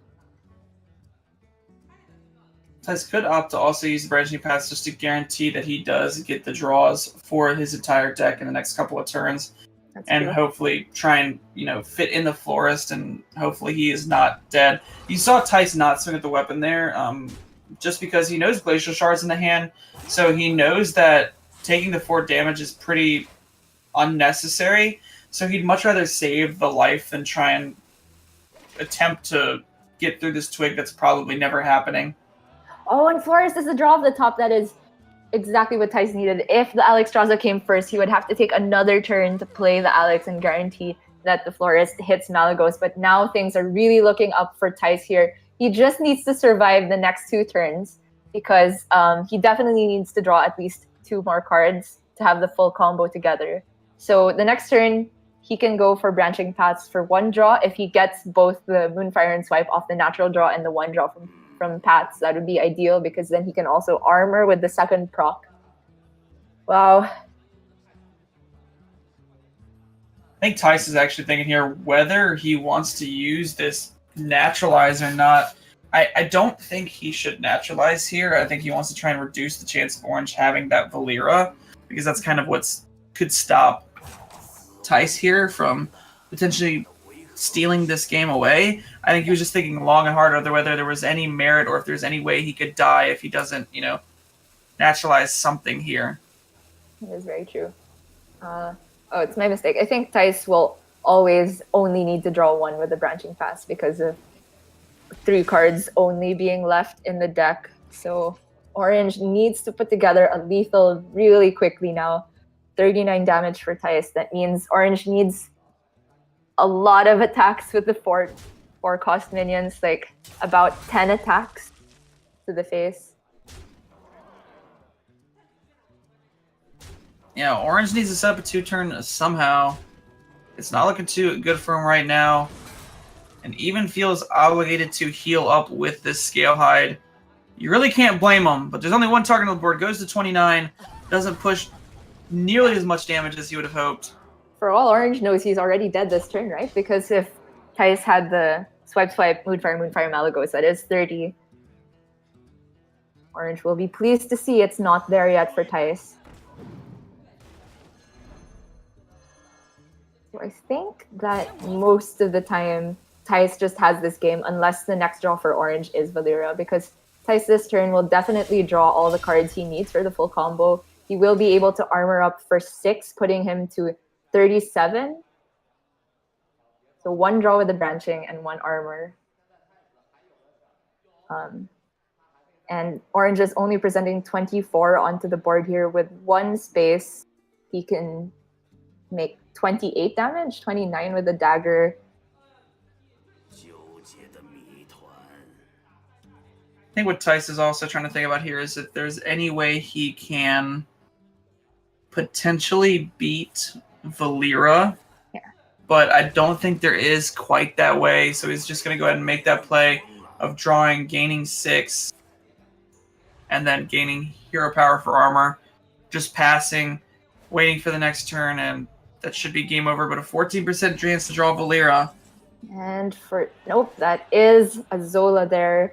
Tice could opt to also use the Branching Paths just to guarantee that he does get the draws for his entire deck in the next couple of turns. That's and true. Hopefully try and, fit in the Florist, and hopefully he is not dead. You saw Tice not swing at the weapon there, just because he knows Glacial Shard's in the hand, so he knows that taking the 4 damage is pretty unnecessary, so he'd much rather save the life than try and attempt to get through this twig that's probably never happening. Oh, and Florist is the draw off the top. That is exactly what Tice needed. If the Alexstrasza came first, he would have to take another turn to play the Alex and guarantee that the Florist hits Malagos. But now things are really looking up for Tice here. He just needs to survive the next 2 turns because he definitely needs to draw at least 2 more cards to have the full combo together. So the next turn, he can go for Branching Paths for 1 draw. If he gets both the Moonfire and Swipe off the natural draw and the 1 draw from Paths, that would be ideal because then he can also Armor with the second proc. Wow. I think Tice is actually thinking here whether he wants to use this Naturalize or not. I don't think he should Naturalize here. I think he wants to try and reduce the chance of Orange having that Valera because that's kind of what could stop Tice here from potentially stealing this game away. I think he was just thinking long and hard whether there was any merit or if there's any way he could die if he doesn't, naturalize something here. That is very true. It's my mistake. I think Tice will always only need to draw 1 with the Branching Paths because of 3 cards only being left in the deck. So Orange needs to put together a lethal really quickly now. 39 damage for Tice. That means Orange needs a lot of attacks with the 4 cost minions, like about 10 attacks to the face. Yeah, Orange needs to set up a 2-turn somehow. It's not looking too good for him right now. And even feels obligated to heal up with this Scale Hide. You really can't blame him, but there's only 1 target on the board. Goes to 29. Doesn't push nearly as much damage as he would have hoped. For all Orange knows, he's already dead this turn, right? Because if Tice had the Swipe, swipe, Moonfire, Moonfire, Malagos. That is 30. Orange will be pleased to see it's not there yet for Thais. So I think that most of the time, Thais just has this game unless the next draw for Orange is Valeera, because Thais this turn will definitely draw all the cards he needs for the full combo. He will be able to armor up for 6, putting him to 37. So 1 draw with the branching and 1 armor. And Orange is only presenting 24 onto the board here. With 1 space, he can make 28 damage, 29 with the dagger. I think what Thais is also trying to think about here is if there's any way he can potentially beat Valeera. Yeah. But I don't think there is quite that way. So he's just going to go ahead and make that play of drawing, gaining 6, and then gaining hero power for armor, just passing, waiting for the next turn, and that should be game over. But a 14% chance to draw Valeera. And for nope, that is a Zola there.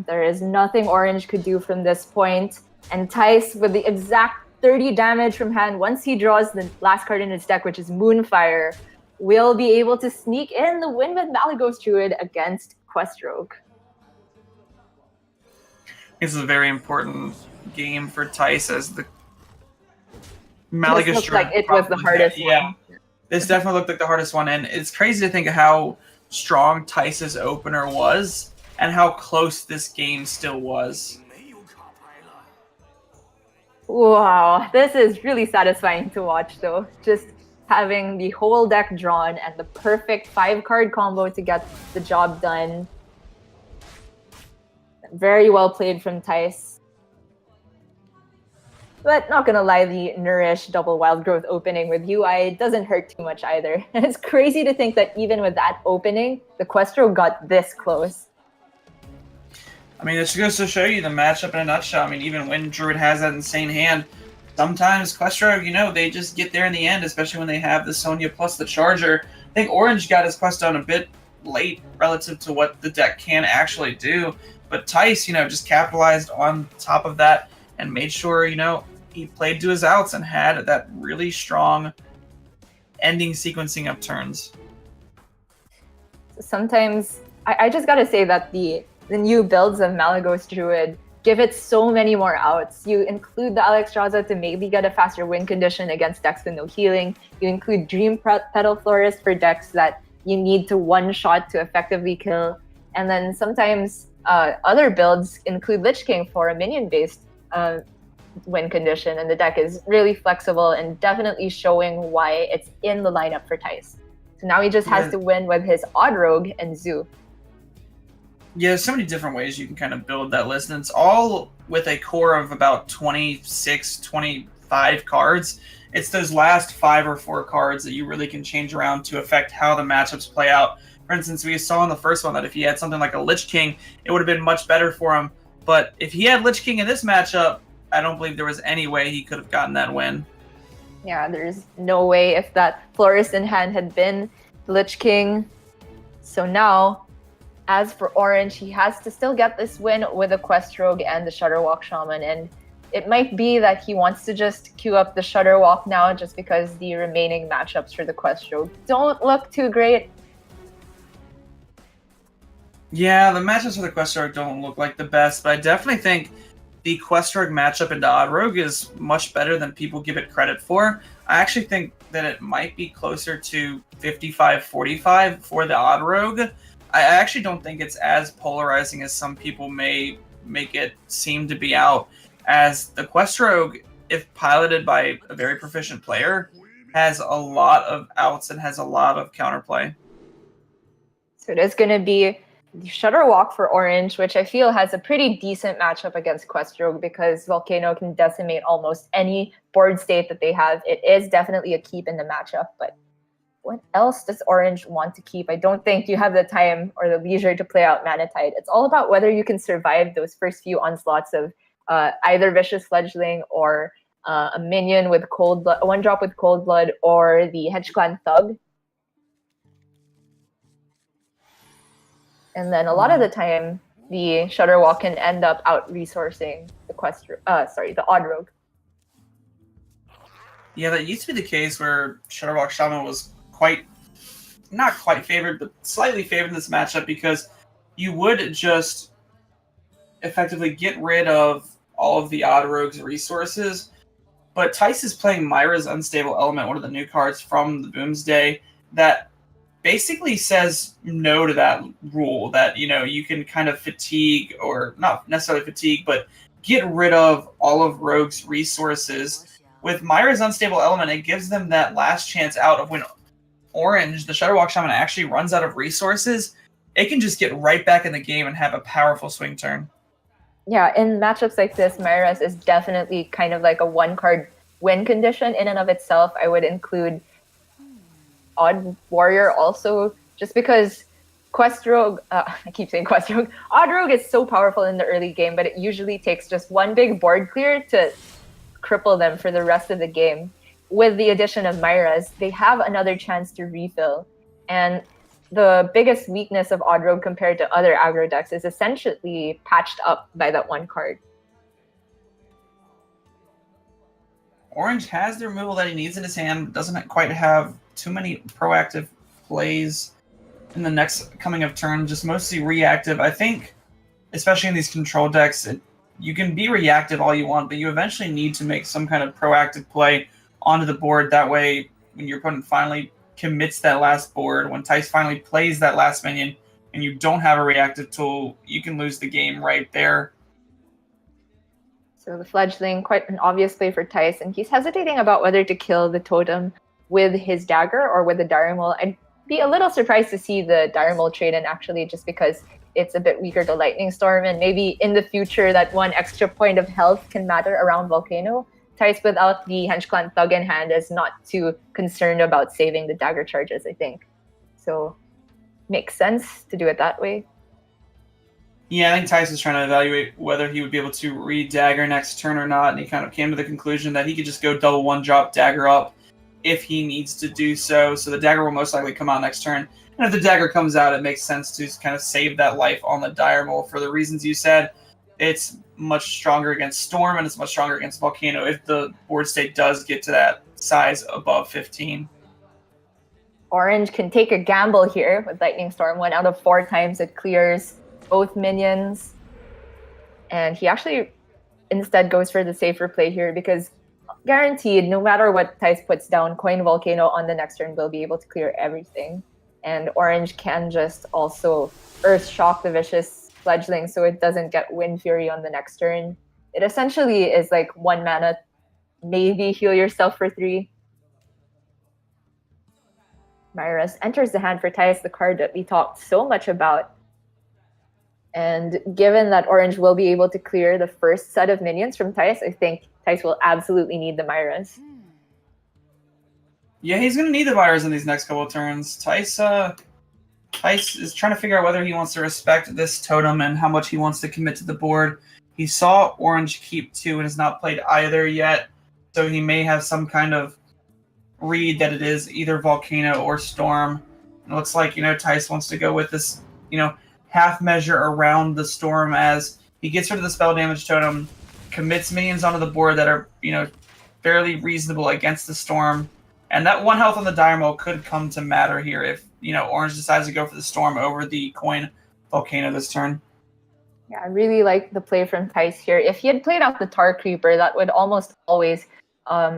There is nothing Orange could do from this point. And Thais, with the exact 30 damage from hand, once he draws the last card in his deck, which is Moonfire, will be able to sneak in the win with Malagos Druid against Quest Rogue. This is a very important game for Thais as the Malagos This looked Druid like it was the hardest one. Yeah, this definitely looked like the hardest one, and it's crazy to think of how strong Theis's opener was and how close this game still was. Wow, this is really satisfying to watch though. Just having the whole deck drawn and the perfect 5-card combo to get the job done. Very well played from Thais. But not gonna lie, the Nourish double Wild Growth opening with UI doesn't hurt too much either. And it's crazy to think that even with that opening, the Quest Rogue got this close. I mean, this goes to show you the matchup in a nutshell. I mean, even when Druid has that insane hand, sometimes Quest Rogue, they just get there in the end, especially when they have the Sonya plus the Charger. I think Orange got his quest done a bit late relative to what the deck can actually do. But Thais, just capitalized on top of that and made sure, he played to his outs and had that really strong ending sequencing of turns. Sometimes, I just gotta say that the new builds of Malagos Druid give it so many more outs. You include the Alexstrasza to maybe get a faster win condition against decks with no healing. You include Dream Petal Florist for decks that you need to one-shot to effectively kill. And then sometimes other builds include Lich King for a minion-based win condition, and the deck is really flexible and definitely showing why it's in the lineup for Thais. So now he just has to win with his Odd Rogue and Zoo. Yeah, there's so many different ways you can kind of build that list, and it's all with a core of about 26, 25 cards. It's those last 5 or 4 cards that you really can change around to affect how the matchups play out. For instance, we saw in the first one that if he had something like a Lich King, it would have been much better for him. But if he had Lich King in this matchup, I don't believe there was any way he could have gotten that win. Yeah, there's no way if that Florist in hand had been Lich King. So now, as for Orange, he has to still get this win with a Quest Rogue and the Shudderwalk Shaman, and it might be that he wants to just queue up the Shudderwalk now just because the remaining matchups for the Quest Rogue don't look too great. Yeah, the matchups for the Quest Rogue don't look like the best, but I definitely think the Quest Rogue matchup into Odd Rogue is much better than people give it credit for. I actually think that it might be closer to 55-45 for the Odd Rogue. I actually don't think it's as polarizing as some people may make it seem to be out, as the Quest Rogue, if piloted by a very proficient player, has a lot of outs and has a lot of counterplay. So it is going to be the Shudderwalk for Orange, which I feel has a pretty decent matchup against Quest Rogue because Volcano can decimate almost any board state that they have. It is definitely a keep in the matchup, but what else does Orange want to keep? I don't think you have the time or the leisure to play out Manatide. It's all about whether you can survive those first few onslaughts of either Vicious Fledgling or a minion with Cold Blood, 1-drop with Cold Blood, or the Hedge Clan Thug. And then a lot of the time, the Shutterwalk can end up out-resourcing the Odd Rogue. Yeah, that used to be the case where Shutterwalk Shaman was not quite favored, but slightly favored in this matchup because you would just effectively get rid of all of the Odd Rogue's resources. But Tice is playing Myra's Unstable Element, one of the new cards from the Boomsday, that basically says no to that rule, that, you can kind of fatigue, or not necessarily fatigue, but get rid of all of Rogue's resources. With Myra's Unstable Element, it gives them that last chance out of when Orange, the Shutterwalk Shaman, actually runs out of resources, it can just get right back in the game and have a powerful swing turn. Yeah, in matchups like this, Myra's is definitely kind of like a one-card win condition in and of itself. I would include Odd Warrior also, just because Quest Rogue, I keep saying Quest Rogue, Odd Rogue is so powerful in the early game, but it usually takes just one big board clear to cripple them for the rest of the game. With the addition of Myra's, they have another chance to refill. And the biggest weakness of Odd Rogue compared to other aggro decks is essentially patched up by that one card. Orange has the removal that he needs in his hand, doesn't quite have too many proactive plays in the next coming of turn, just mostly reactive. I think, especially in these control decks, you can be reactive all you want, but you eventually need to make some kind of proactive play onto the board. That way, when your opponent finally commits that last board, when Tice finally plays that last minion, and you don't have a reactive tool, you can lose the game right there. So the Fledgling, quite an obvious play for Tice, and he's hesitating about whether to kill the totem with his dagger or with the Dire Maul. I'd be a little surprised to see the Dire Maul trade in, actually, just because it's a bit weaker to Lightning Storm, and maybe in the future that one extra point of health can matter around Volcano. Tice without the Hench Clan Thug in hand is not too concerned about saving the dagger charges, I think. So makes sense to do it that way. Yeah, I think Tice was trying to evaluate whether he would be able to read dagger next turn or not, and he kind of came to the conclusion that he could just go double one drop dagger up if he needs to do so. So the dagger will most likely come out next turn. And if the dagger comes out, it makes sense to kind of save that life on the Dire Maul for the reasons you said. It's much stronger against Storm, and it's much stronger against Volcano if the board state does get to that size above 15. Orange can take a gamble here with Lightning Storm. 1 out of 4 times it clears both minions. And he actually instead goes for the safer play here because guaranteed, no matter what Tice puts down, Coin Volcano on the next turn will be able to clear everything. And Orange can just also Earth Shock the Vicious Fledgling so it doesn't get Wind Fury on the next turn. It essentially is like 1 mana, maybe heal yourself for 3. Myra's enters the hand for Tice, the card that we talked so much about. And given that Orange will be able to clear the first set of minions from Tice, I think Tice will absolutely need the Myras. Yeah, he's going to need the Myras in these next couple of turns. Tice is trying to figure out whether he wants to respect this totem and how much he wants to commit to the board. He saw Orange keep 2 and has not played either yet, so he may have some kind of read that it is either Volcano or Storm. It looks like, Tice wants to go with this, half measure around the Storm as he gets rid of the spell damage totem, commits minions onto the board that are, fairly reasonable against the Storm. And that 1 health on the Dire Maul could come to matter here if, Orange decides to go for the Storm over the Coin Volcano this turn. Yeah, I really like the play from Tice here. If he had played out the Tar Creeper, that would almost always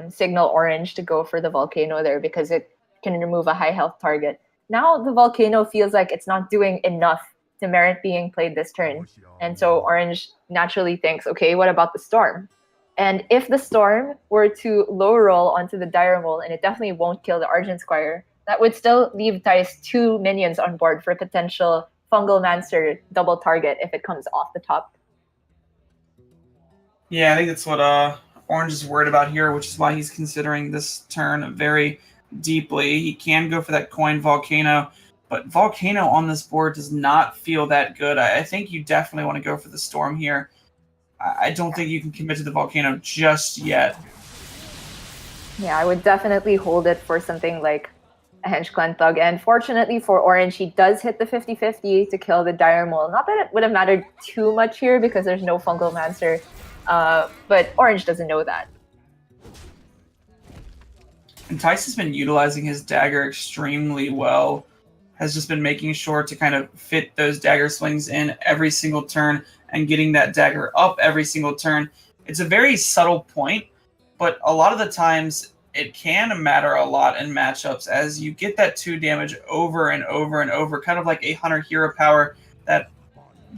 signal Orange to go for the Volcano there because it can remove a high health target. Now the Volcano feels like it's not doing enough to merit being played this turn. And so Orange naturally thinks, okay, what about the Storm? And if the Storm were to low roll onto the Dire Maul, and it definitely won't kill the Argent Squire, that would still leave Tice 2 minions on board for a potential Fungal Mancer double target if it comes off the top. Yeah, I think that's what Orange is worried about here, which is why he's considering this turn very deeply. He can go for that Coin Volcano, but Volcano on this board does not feel that good. I think you definitely want to go for the Storm here. I don't think you can commit to the Volcano just yet. Yeah, I would definitely hold it for something like a Hench Clan Thug. And fortunately for Orange, he does hit the 50-50 to kill the Dire Mole. Not that it would have mattered too much here because there's no Fungal Mancer, but Orange doesn't know that. And Tice has been utilizing his dagger extremely well. Has just been making sure to kind of fit those dagger swings in every single turn and getting that dagger up every single turn. It's a very subtle point, but a lot of the times it can matter a lot in matchups as you get that 2 damage over and over and over, kind of like a Hunter hero power that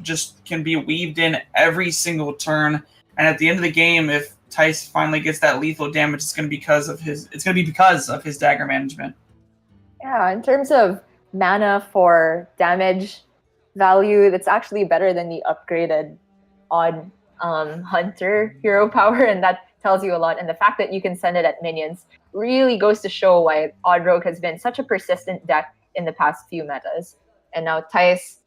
just can be weaved in every single turn. And at the end of the game, if Tice finally gets that lethal damage, it's going to be because of his dagger management. Yeah, in terms of mana for damage value, that's actually better than the upgraded Odd Hunter hero power, and that tells you a lot. And the fact that you can send it at minions really goes to show why Odd Rogue has been such a persistent deck in the past few metas. And now Tice,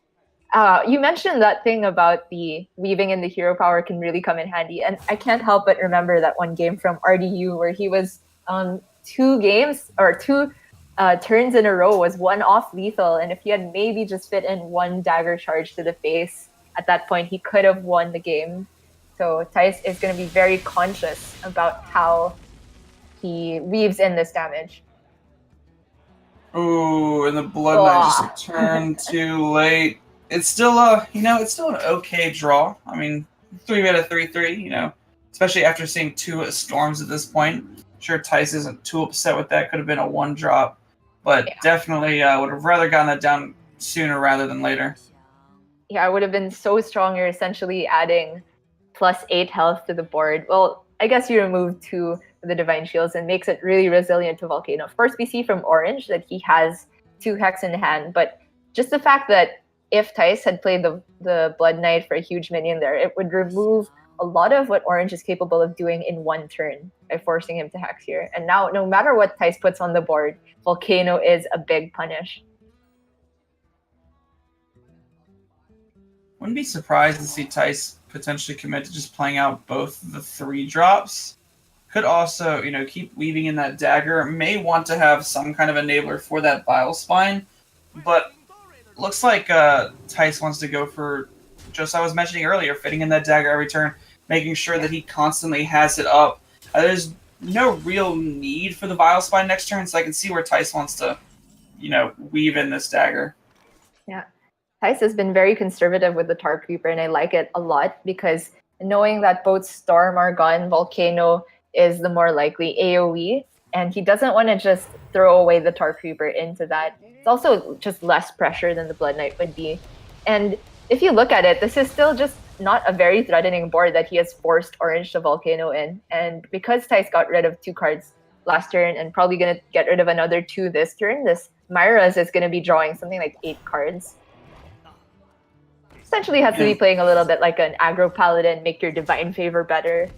you mentioned that thing about the weaving in the hero power can really come in handy. And I can't help but remember that one game from RDU where he was 2 turns in a row was 1 off lethal. And if he had maybe just fit in 1 dagger charge to the face, at that point he could have won the game. So Tice is going to be very conscious about how he weaves in this damage. Ooh, and the Blood Knight just turned too late. It's still it's still an okay draw. I mean, 3 out of 3-3, especially after seeing 2 storms at this point. Sure, Tice isn't too upset with that. Could have been a 1 drop, but definitely would have rather gotten that down sooner rather than later. Yeah, I would have been so strong. You're essentially adding +8 health to the board. Well, I guess you remove 2 of the Divine Shields and makes it really resilient to Volcano. Of course, we see from Orange that he has 2 Hex in hand, but just the fact that if Tice had played the Blood Knight for a huge minion there, it would remove a lot of what Orange is capable of doing in 1 turn by forcing him to Hex here. And now, no matter what Tice puts on the board, Volcano is a big punish. Wouldn't be surprised to see Tice potentially commit to just playing out both the 3 drops. Could also, keep weaving in that dagger. May want to have some kind of enabler for that Bile Spine, but looks like Tice wants to go for, just I was mentioning earlier, fitting in that dagger every turn, making sure that he constantly has it up. There's no real need for the Bile Spine next turn, so I can see where Tice wants to, weave in this dagger. Yeah. Tice has been very conservative with the Tar Creeper, and I like it a lot because knowing that both Storm are gone, Volcano is the more likely AoE, and he doesn't want to just throw away the Tar Creeper into that. It's also just less pressure than the Blood Knight would be. And if you look at it, this is still just not a very threatening board that he has forced Orange to Volcano in. And because Tice got rid of 2 cards last turn and probably going to get rid of another 2 this turn, this Myra's is going to be drawing something like 8 cards. Essentially has to be playing a little bit like an aggro paladin, make your divine favor better.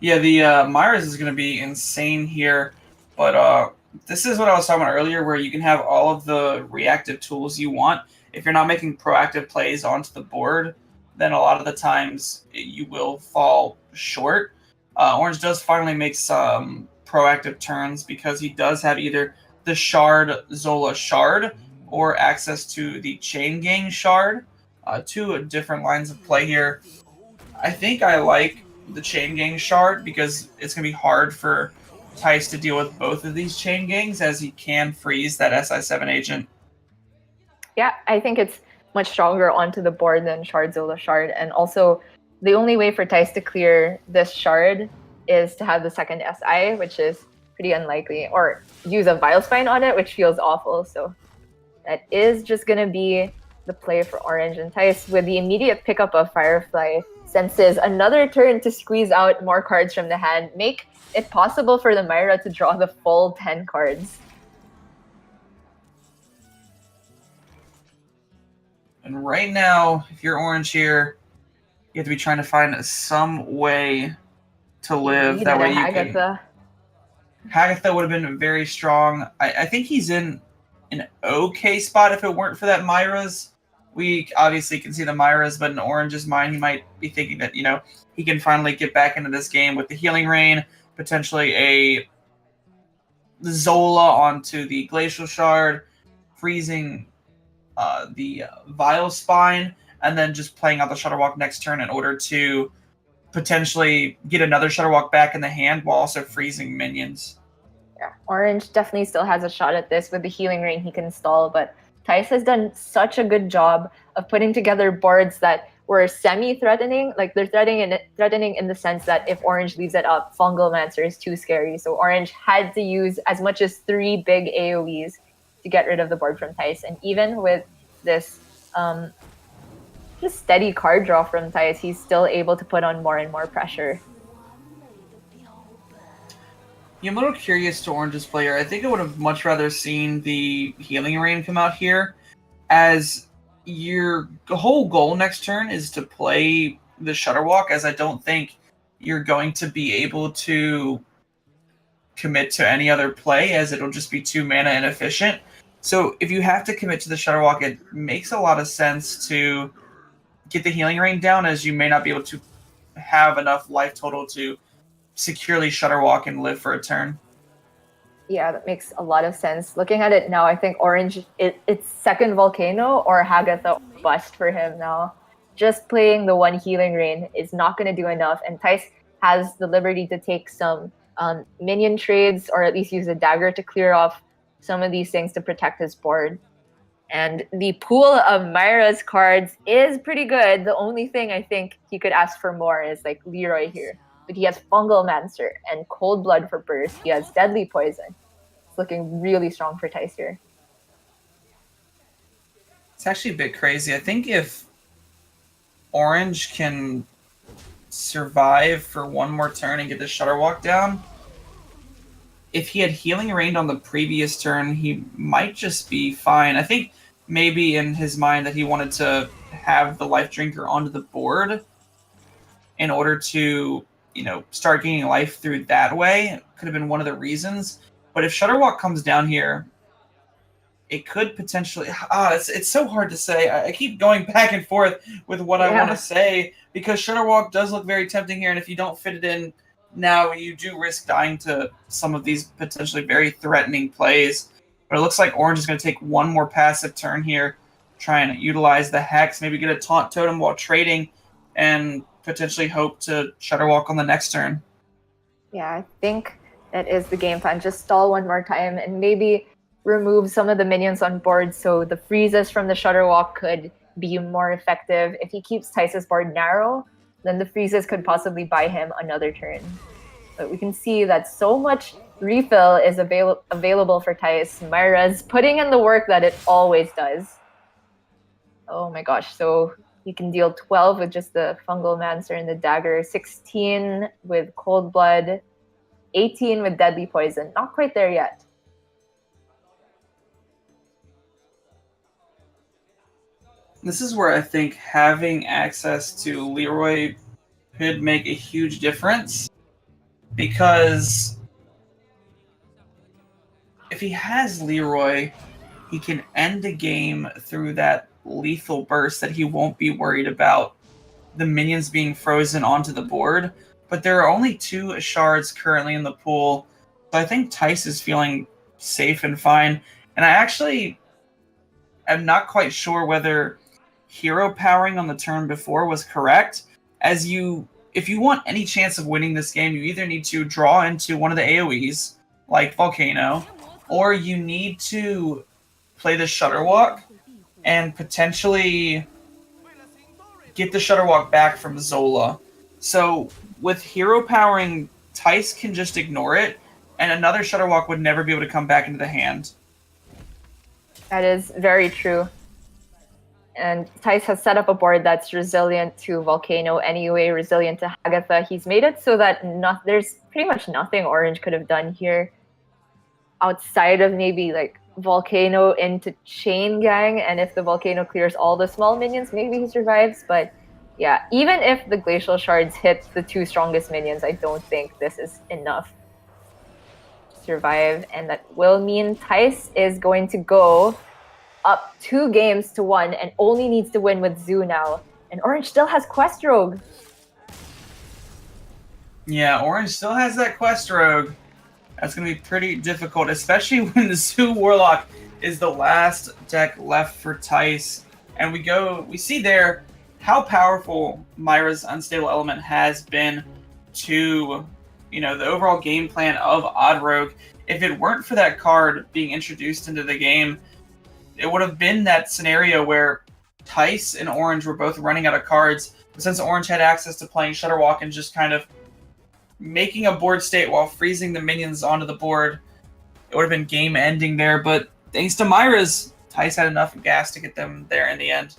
Yeah, the Myra's is going to be insane here, but this is what I was talking about earlier, where you can have all of the reactive tools you want. If you're not making proactive plays onto the board, then a lot of the times you will fall short. Orange does finally make some proactive turns because he does have either the Shard Zola Shard or access to the Chain Gang Shard. 2 different lines of play here. I think I like the Chain Gang Shard because it's going to be hard for Tice to deal with both of these Chain Gangs as he can freeze that SI7 agent. Yeah, I think it's much stronger onto the board than Shard Zola Shard. And also, the only way for Tice to clear this Shard is to have the second SI, which is pretty unlikely, or use a Vile Spine on it, which feels awful. So that is just going to be the play for Orange. And Tice, with the immediate pickup of Firefly, senses another turn to squeeze out more cards from the hand, make it possible for the Myra to draw the full 10 cards. And right now, if you're Orange here, you have to be trying to find some way to live. That way you can... Hagatha would have been very strong. I think he's in an okay spot if it weren't for that Myra's. We obviously can see the Myra's, but in Orange's mind, he might be thinking that, he can finally get back into this game with the Healing Rain, potentially a Zola onto the Glacial Shard, freezing the Vile Spine, and then just playing out the Shutterwalk next turn in order to potentially get another Shutterwalk back in the hand while also freezing minions. Yeah, Orange definitely still has a shot at this with the Healing Rain he can install, but Tice has done such a good job of putting together boards that were semi-threatening. Like, they're threatening in the sense that if Orange leaves it up, Fungal Mancer is too scary. So Orange had to use as much as 3 big AoEs to get rid of the board from Tice. And even with this just steady card draw from Tice, he's still able to put on more and more pressure. Yeah, I'm a little curious to Orange's player. I think I would have much rather seen the Healing Rain come out here, as your whole goal next turn is to play the Shutterwalk, as I don't think you're going to be able to commit to any other play, as it'll just be 2 mana inefficient. So if you have to commit to the Shutterwalk, it makes a lot of sense to get the Healing Rain down, as you may not be able to have enough life total to securely Shutterwalk and live for a turn. Yeah, that makes a lot of sense. Looking at it now, I think Orange, it's second Volcano or Hagatha bust for him now. Just playing the 1 Healing Rain is not going to do enough, and Tice has the liberty to take some minion trades, or at least use a dagger to clear off some of these things to protect his board. And the pool of Myra's cards is pretty good. The only thing I think he could ask for more is like Leroy here. But he has Fungal Mancer and Cold Blood for burst. He has Deadly Poison. It's looking really strong for Tice here. It's actually a bit crazy. I think if Orange can survive for 1 more turn and get the Shutterwalk down, if he had Healing Rained on the previous turn, he might just be fine. I think maybe in his mind that he wanted to have the Life Drinker onto the board in order to, start gaining life through that way. It could have been one of the reasons. But if Shutterwalk comes down here, it could potentially... it's so hard to say. I keep going back and forth with what I want to say, because Shutterwalk does look very tempting here, and if you don't fit it in now, you do risk dying to some of these potentially very threatening plays. But it looks like Orange is going to take 1 more passive turn here, try and utilize the Hex, maybe get a Taunt Totem while trading, and potentially hope to Shutterwalk on the next turn. Yeah, I think that is the game plan. Just stall 1 more time and maybe remove some of the minions on board so the freezes from the Shutterwalk could be more effective. If he keeps Tice's board narrow, then the freezes could possibly buy him another turn. But we can see that so much refill is available for Tice. Myra's putting in the work that it always does. Oh my gosh, so he can deal 12 with just the Fungal Mancer and the dagger, 16 with Cold Blood, 18 with Deadly Poison. Not quite there yet. This is where I think having access to Leroy could make a huge difference, because if he has Leroy, he can end the game through that lethal burst that he won't be worried about the minions being frozen onto the board. But there are only 2 shards currently in the pool, so I think Tice is feeling safe and fine. And I actually am not quite sure whether hero powering on the turn before was correct, as if you want any chance of winning this game, you either need to draw into one of the AoEs, like Volcano, or you need to play the Shutterwalk and potentially get the Shutterwalk back from Zola. So with hero powering, Tice can just ignore it, and another Shutterwalk would never be able to come back into the hand. That is very true. And Tice has set up a board that's resilient to Volcano anyway, resilient to Hagatha. He's made it so that there's pretty much nothing Orange could have done here outside of maybe like Volcano into Chain Gang, and if the Volcano clears all the small minions, maybe he survives. But yeah, even if the Glacial Shards hit the 2 strongest minions, I don't think this is enough to survive. And that will mean Tice is going to go up 2 games to 1 and only needs to win with Zoo now. And Orange still has Quest Rogue. Yeah, Orange still has that Quest Rogue. That's going to be pretty difficult, especially when the Zoo Warlock is the last deck left for Tice. And we see there how powerful Myra's Unstable Element has been to, the overall game plan of Odd Rogue. If it weren't for that card being introduced into the game, it would have been that scenario where Tice and Orange were both running out of cards. But since Orange had access to playing Shutterwalk and just kind of making a board state while freezing the minions onto the board, it would have been game ending there. But thanks to Myra's, Tice had enough gas to get them there in the end.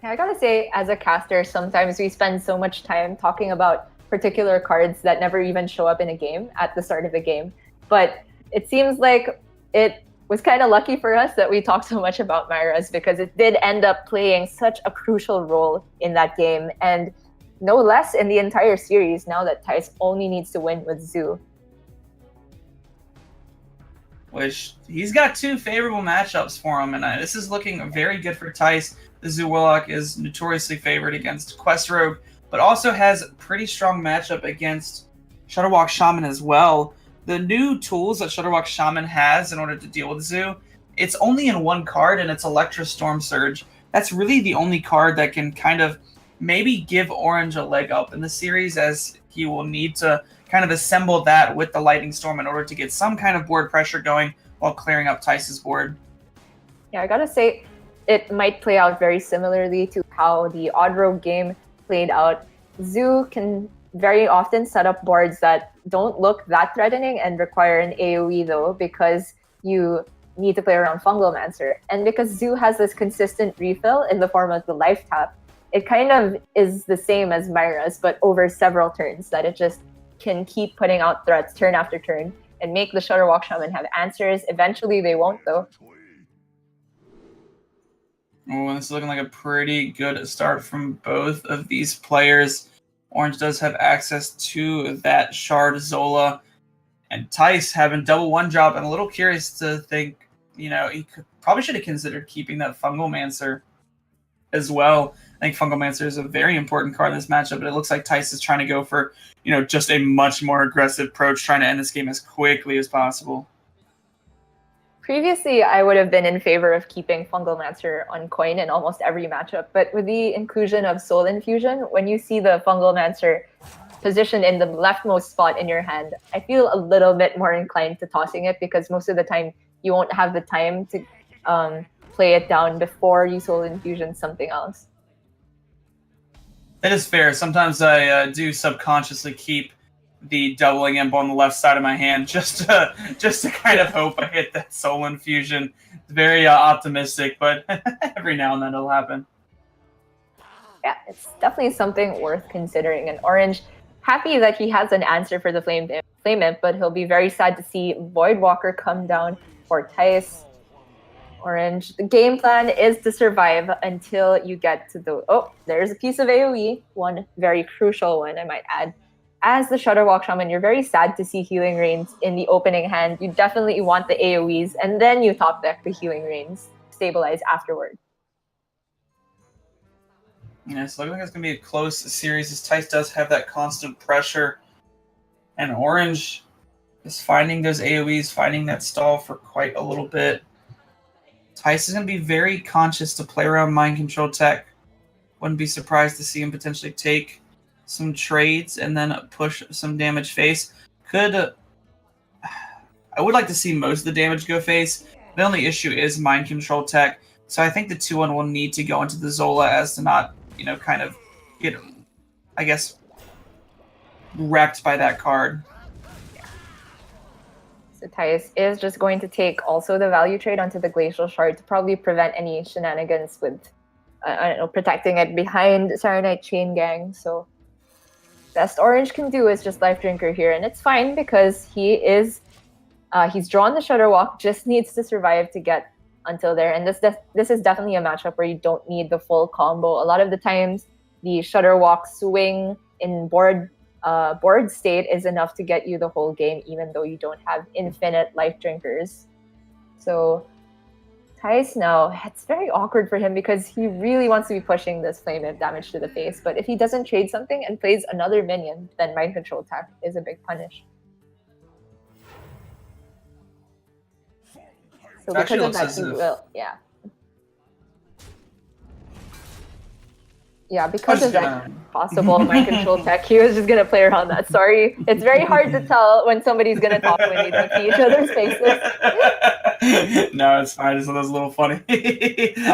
Yeah, I gotta say, as a caster, sometimes we spend so much time talking about particular cards that never even show up in a game at the start of the game. But it seems like it was kind of lucky for us that we talked so much about Myra's, because it did end up playing such a crucial role in that game, and no less in the entire series now that Tice only needs to win with Zoo. Which, he's got two favorable matchups for him, and this is looking very good for Tice. The Zoo Warlock is notoriously favored against Quest Rogue, but also has a pretty strong matchup against Shutterwalk Shaman as well. The new tools that Shutterwalk Shaman has in order to deal with Zoo, it's only in one card, and it's Electra Storm Surge. That's really the only card that can kind of maybe give Orange a leg up in the series, as he will need to kind of assemble that with the Lightning Storm in order to get some kind of board pressure going while clearing up Tice's board. Yeah, I gotta say, it might play out very similarly to how the Odd Rogue game played out. Zoo can very often set up boards that don't look that threatening and require an AoE though, because you need to play around Fungalmancer. And because Zoo has this consistent refill in the form of the life tap, it kind of is the same as Myra's, but over several turns, that it just can keep putting out threats turn after turn and make the Shutterwalk Shaman have answers. Eventually they won't though. Oh, this is looking like a pretty good start from both of these players. Orange does have access to that Shard Zola, and Tice having double one drop. I'm a little curious to think, he probably should have considered keeping that Fungalmancer as well. I think Fungalmancer is a very important card in this matchup, but it looks like Tice is trying to go for, just a much more aggressive approach, trying to end this game as quickly as possible. Previously, I would have been in favor of keeping Fungalmancer on coin in almost every matchup, but with the inclusion of Soul Infusion, when you see the Fungalmancer positioned in the leftmost spot in your hand, I feel a little bit more inclined to tossing it, because most of the time you won't have the time to play it down before you Soul Infusion something else. That is fair. Sometimes I do subconsciously keep the doubling imp on the left side of my hand just to kind of hope I hit that Soul Infusion. It's very optimistic, but every now and then it'll happen. Yeah, it's definitely something worth considering. And Orange, happy that he has an answer for the Flame Imp, but he'll be very sad to see Voidwalker come down for Tice. Orange, the game plan is to survive until you get to the... Oh, there's a piece of AoE, one very crucial one, I might add. As the Shutterwalk Shaman, you're very sad to see Healing Rains in the opening hand. You definitely want the AoEs, and then you top deck the Healing Rains, stabilize afterward. Yeah, so looking like it's going to be a close series, as Tice does have that constant pressure. And Orange is finding those AoEs, finding that stall for quite a little bit. Tice is going to be very conscious to play around Mind Control tech. Wouldn't be surprised to see him potentially take some trades and then push some damage face. I would like to see most of the damage go face. The only issue is Mind Control tech. So I think the 2-1 will need to go into the Zola as to not, kind of get, I guess, wrecked by that card. So Tice is just going to take also the value trade onto the Glacial Shard to probably prevent any shenanigans with, protecting it behind Saronite Chain Gang. So best Orange can do is just Life Drinker here, and it's fine because he's drawn the Shutterwalk, just needs to survive to get until there. And this is definitely a matchup where you don't need the full combo. A lot of the times, the Shutterwalk swing in board state is enough to get you the whole game, even though you don't have infinite Life Drinkers. So Tice now, it's very awkward for him because he really wants to be pushing this Flame Imp damage to the face. But if he doesn't trade something and plays another minion, then Mind Control attack is a big punish. So Actually because of looks that, as he if- will, yeah. Yeah, because just of that gonna- possible mind control tech, he was just gonna play around that. Sorry, it's very hard to tell when somebody's gonna talk when they don't see each other's faces. No, it's fine. It's a little funny.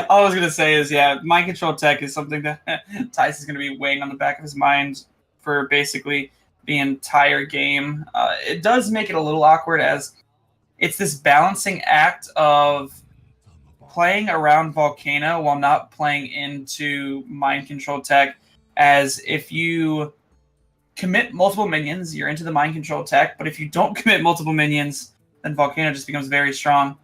All I was gonna say is, yeah, mind control tech is something that Tice is gonna be weighing on the back of his mind for basically the entire game. It does make it a little awkward, as it's this balancing act of playing around Volcano while not playing into mind control tech, as if you commit multiple minions, you're into the mind control tech, but if you don't commit multiple minions, then Volcano just becomes very strong.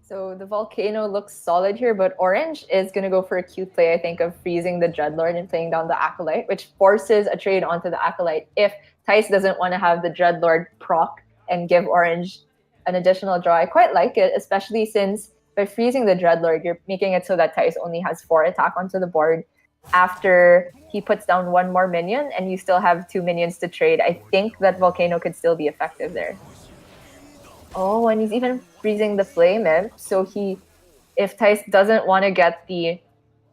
So the Volcano looks solid here, but Orange is going to go for a cute play, I think, of freezing the Dreadlord and playing down the Acolyte, which forces a trade onto the Acolyte if Tice doesn't want to have the Dreadlord proc and give Orange an additional draw. I quite like it, especially since by freezing the Dreadlord, you're making it so that Tice only has 4 attack onto the board after he puts down 1 more minion, and you still have 2 minions to trade. I think that Volcano could still be effective there. Oh, and he's even freezing the Flame Imp. So if Tice doesn't want to get the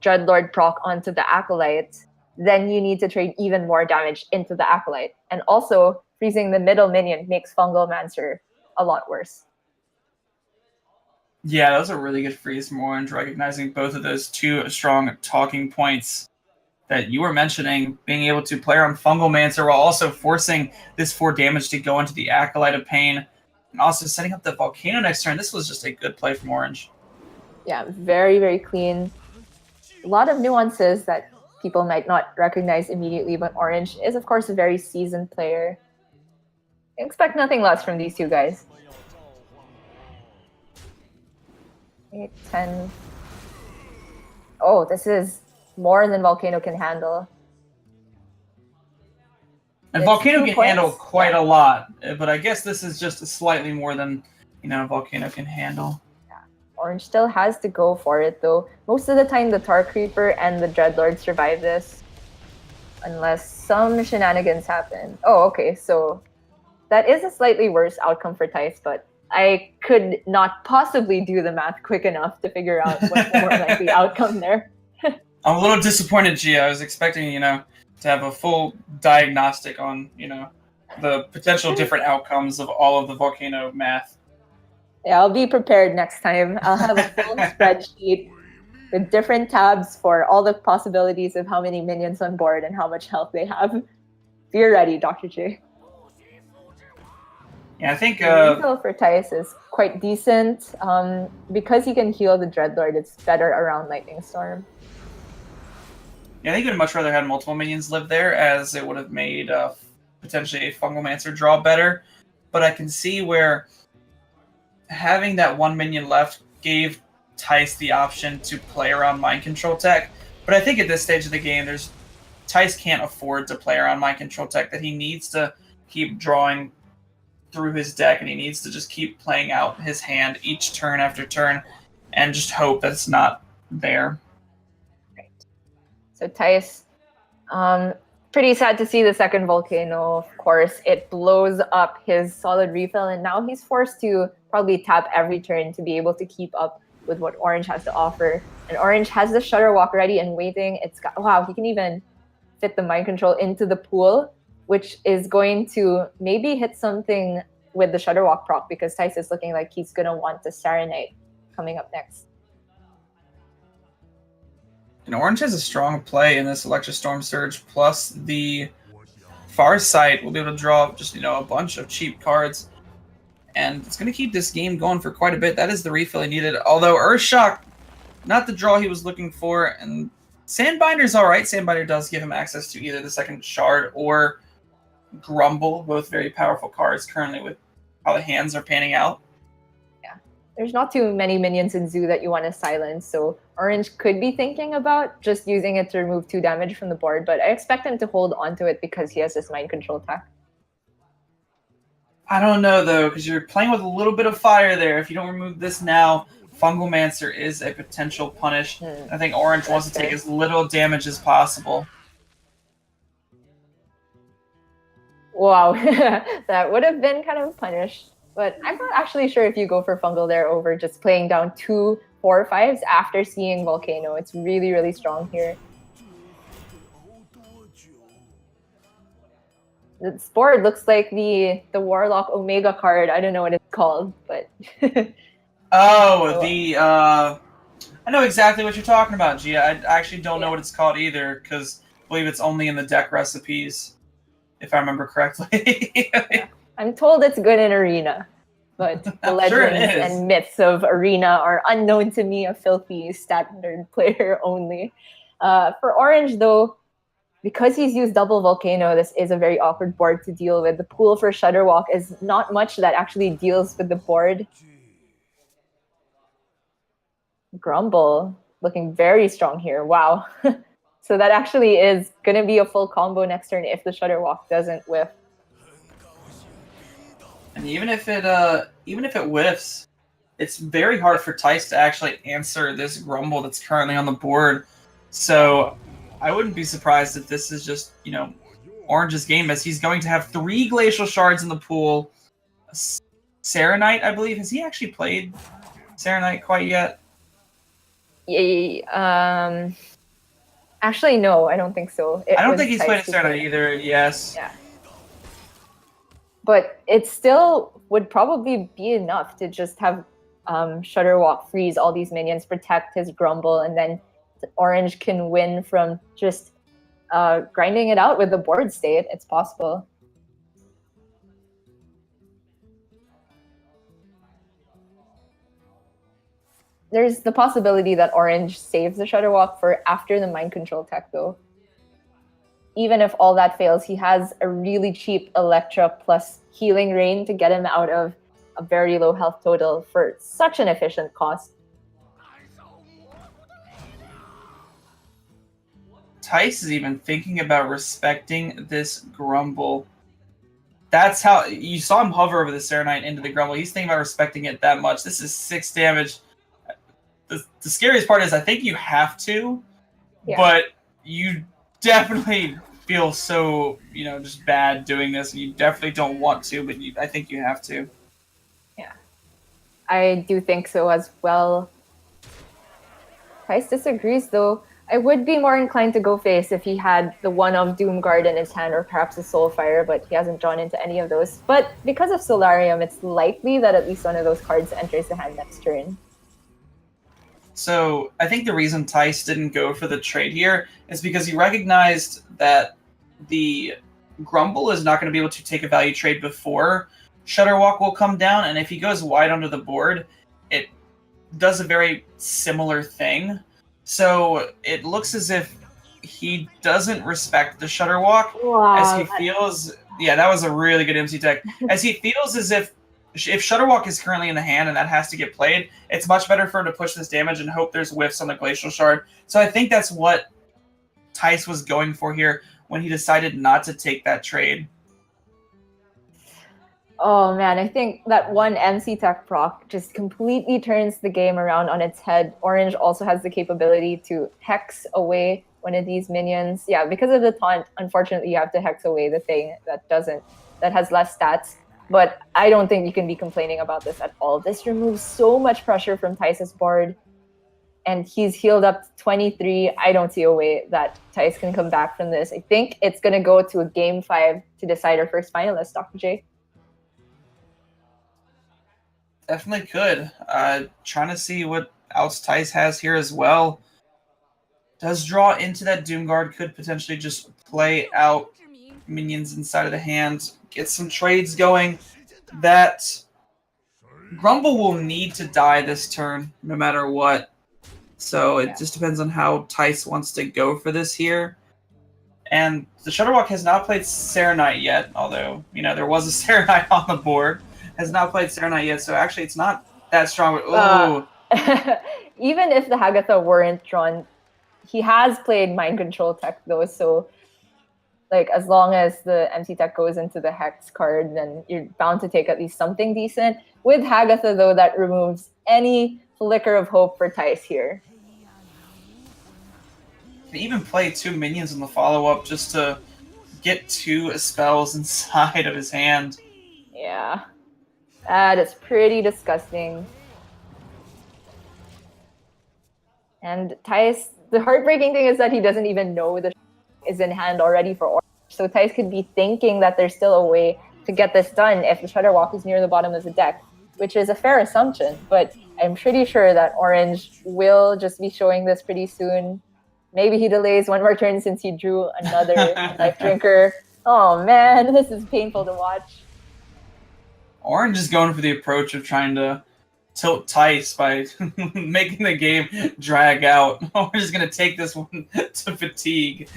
Dreadlord proc onto the Acolyte, then you need to trade even more damage into the Acolyte. And also, freezing the middle minion makes Fungal Mancer a lot worse. Yeah, that was a really good freeze from Orange, recognizing both of those 2 strong talking points that you were mentioning, being able to play around Fungal Mancer while also forcing this 4 damage to go into the Acolyte of Pain, and also setting up the Volcano next turn. This was just a good play from Orange. Yeah, very, very clean. A lot of nuances that people might not recognize immediately, but Orange is, of course, a very seasoned player. I expect nothing less from these 2 guys. 8, 10. Oh, this is more than Volcano can handle. And It's Volcano 2 can points. handle quite Yeah. a lot, but I guess this is just slightly more than, Volcano can handle. Orange still has to go for it, though. Most of the time, the Tar Creeper and the Dreadlord survive this. Unless some shenanigans happen. Oh, okay, so that is a slightly worse outcome for Tice, but I could not possibly do the math quick enough to figure out what's the more likely outcome there. I'm a little disappointed, Gia. I was expecting, to have a full diagnostic on, the potential different outcomes of all of the Volcano math. Yeah, I'll be prepared next time. I'll have a full spreadsheet with different tabs for all the possibilities of how many minions on board and how much health they have. Be ready, Dr. J. Yeah, I think... The refill for Tice is quite decent. Because he can heal the Dreadlord, it's better around Lightning Storm. Yeah, I think I'd much rather have multiple minions live there, as it would have made potentially a Fungal Mancer draw better. But I can see where having that 1 minion left gave Tice the option to play around Mind Control tech. But I think at this stage of the game, Tice can't afford to play around Mind Control tech, that he needs to keep drawing through his deck, and he needs to just keep playing out his hand each turn after turn, and just hope that it's not there. So Tice, pretty sad to see the second Volcano. Of course, it blows up his solid refill, and now he's forced to probably tap every turn to be able to keep up with what Orange has to offer. And Orange has the Shudderwalk ready and waiting. Wow, he can even fit the Mind Control into the pool, which is going to maybe hit something with the Shudderwalk proc, because Tice is looking like he's going to want the Serenite coming up next. And Orange has a strong play in this Electrostorm Surge, plus the Farsight will be able to draw just, a bunch of cheap cards. And it's going to keep this game going for quite a bit. That is the refill he needed. Although Earthshock, not the draw he was looking for. And Sandbinder's all right. Sandbinder does give him access to either the second Shard or Grumble, both very powerful cards currently with how the hands are panning out. There's not too many minions in Zoo that you want to silence, so Orange could be thinking about just using it to remove 2 damage from the board, but I expect him to hold onto it because he has this Mind Control tech. I don't know, though, because you're playing with a little bit of fire there. If you don't remove this now, Fungal Mancer is a potential punish. I think Orange wants to take as little damage as possible. Wow, that would have been kind of a punish. But I'm not actually sure if you go for Fungal there over just playing down 2 4/5s after seeing Volcano. It's really, really strong here. This board looks like the Warlock Omega card. I don't know what it's called, but Oh, I know exactly what you're talking about, Gia. I actually don't know what it's called either, because I believe it's only in the deck recipes, if I remember correctly. Yeah. I'm told it's good in Arena, but the legends and myths of Arena are unknown to me, a filthy standard player only. For Orange, though, because he's used double Volcano, this is a very awkward board to deal with. The pool for Shudderwalk is not much that actually deals with the board. Grumble looking very strong here. Wow. So that actually is going to be a full combo next turn if the Shudderwalk doesn't whiff. And even if it whiffs, it's very hard for Tice to actually answer this Grumble that's currently on the board. So I wouldn't be surprised if this is just, Orange's game, as he's going to have 3 Glacial Shards in the pool. Serenite, I believe. Has he actually played Serenite quite yet? Yeah, actually, no, I don't think so. I don't think he's played Serenite either, yes. Yeah. But it still would probably be enough to just have Shudderwalk freeze all these minions, protect his Grumble, and then Orange can win from just grinding it out with the board state. It's possible. There's the possibility that Orange saves the Shudderwalk for after the Mind Control tech, though. Even if all that fails, he has a really cheap Electra plus Healing Rain to get him out of a very low health total for such an efficient cost. Tice is even thinking about respecting this Grumble. That's how you saw him hover over the Serenite into the Grumble. He's thinking about respecting it that much. This is 6 damage. The scariest part is I think you have to, but you definitely feel so, just bad doing this, and you definitely don't want to, but I think you have to. Yeah. I do think so as well. Price disagrees, though. I would be more inclined to go face if he had the one of Doomguard in his hand or perhaps a Soulfire, but he hasn't drawn into any of those. But because of Solarium, it's likely that at least one of those cards enters the hand next turn. So I think the reason Tice didn't go for the trade here is because he recognized that the Grumble is not going to be able to take a value trade before Shudderwalk will come down, and if he goes wide onto the board, it does a very similar thing. So it looks as if he doesn't respect the Shudderwalk, as he feels... Yeah, that was a really good MC tech. As he feels as if Shudderwalk is currently in the hand and that has to get played, it's much better for him to push this damage and hope there's whiffs on the Glacial Shard. So I think that's what Tice was going for here when he decided not to take that trade. Oh man, I think that one MC Tech proc just completely turns the game around on its head. Orange also has the capability to hex away one of these minions. Yeah, because of the taunt, unfortunately you have to hex away the thing that has less stats. But I don't think you can be complaining about this at all. This removes so much pressure from Tice's board. And he's healed up to 23. I don't see a way that Tice can come back from this. I think it's going to go to a Game 5 to decide our first finalist, Dr. J. Definitely could. Trying to see what else Tice has here as well. Does draw into that Doomguard, could potentially just play out minions inside of the hand, get some trades going. That Grumble will need to die this turn, no matter what. So it just depends on how Tice wants to go for this here. And the Shudderwalk has not played Serenite yet, although, there was a Serenite on the board. Has not played Serenite yet, so actually it's not that strong. Even if the Hagatha weren't drawn, he has played Mind Control tech, though, so as long as the MC tech goes into the Hex card, then you're bound to take at least something decent. With Hagatha, though, that removes any flicker of hope for Tice here. Can even play 2 minions in the follow-up just to get 2 spells inside of his hand. Yeah. That is pretty disgusting. And Thais, the heartbreaking thing is that he doesn't even know the is in hand already for Orange. So Thais could be thinking that there's still a way to get this done if the Shutter Walk is near the bottom of the deck, which is a fair assumption. But I'm pretty sure that Orange will just be showing this pretty soon. Maybe he delays one more turn since he drew another Life Drinker. Oh man, this is painful to watch. Orange is going for the approach of trying to tilt Thais by making the game drag out. Orange is going to take this one to fatigue.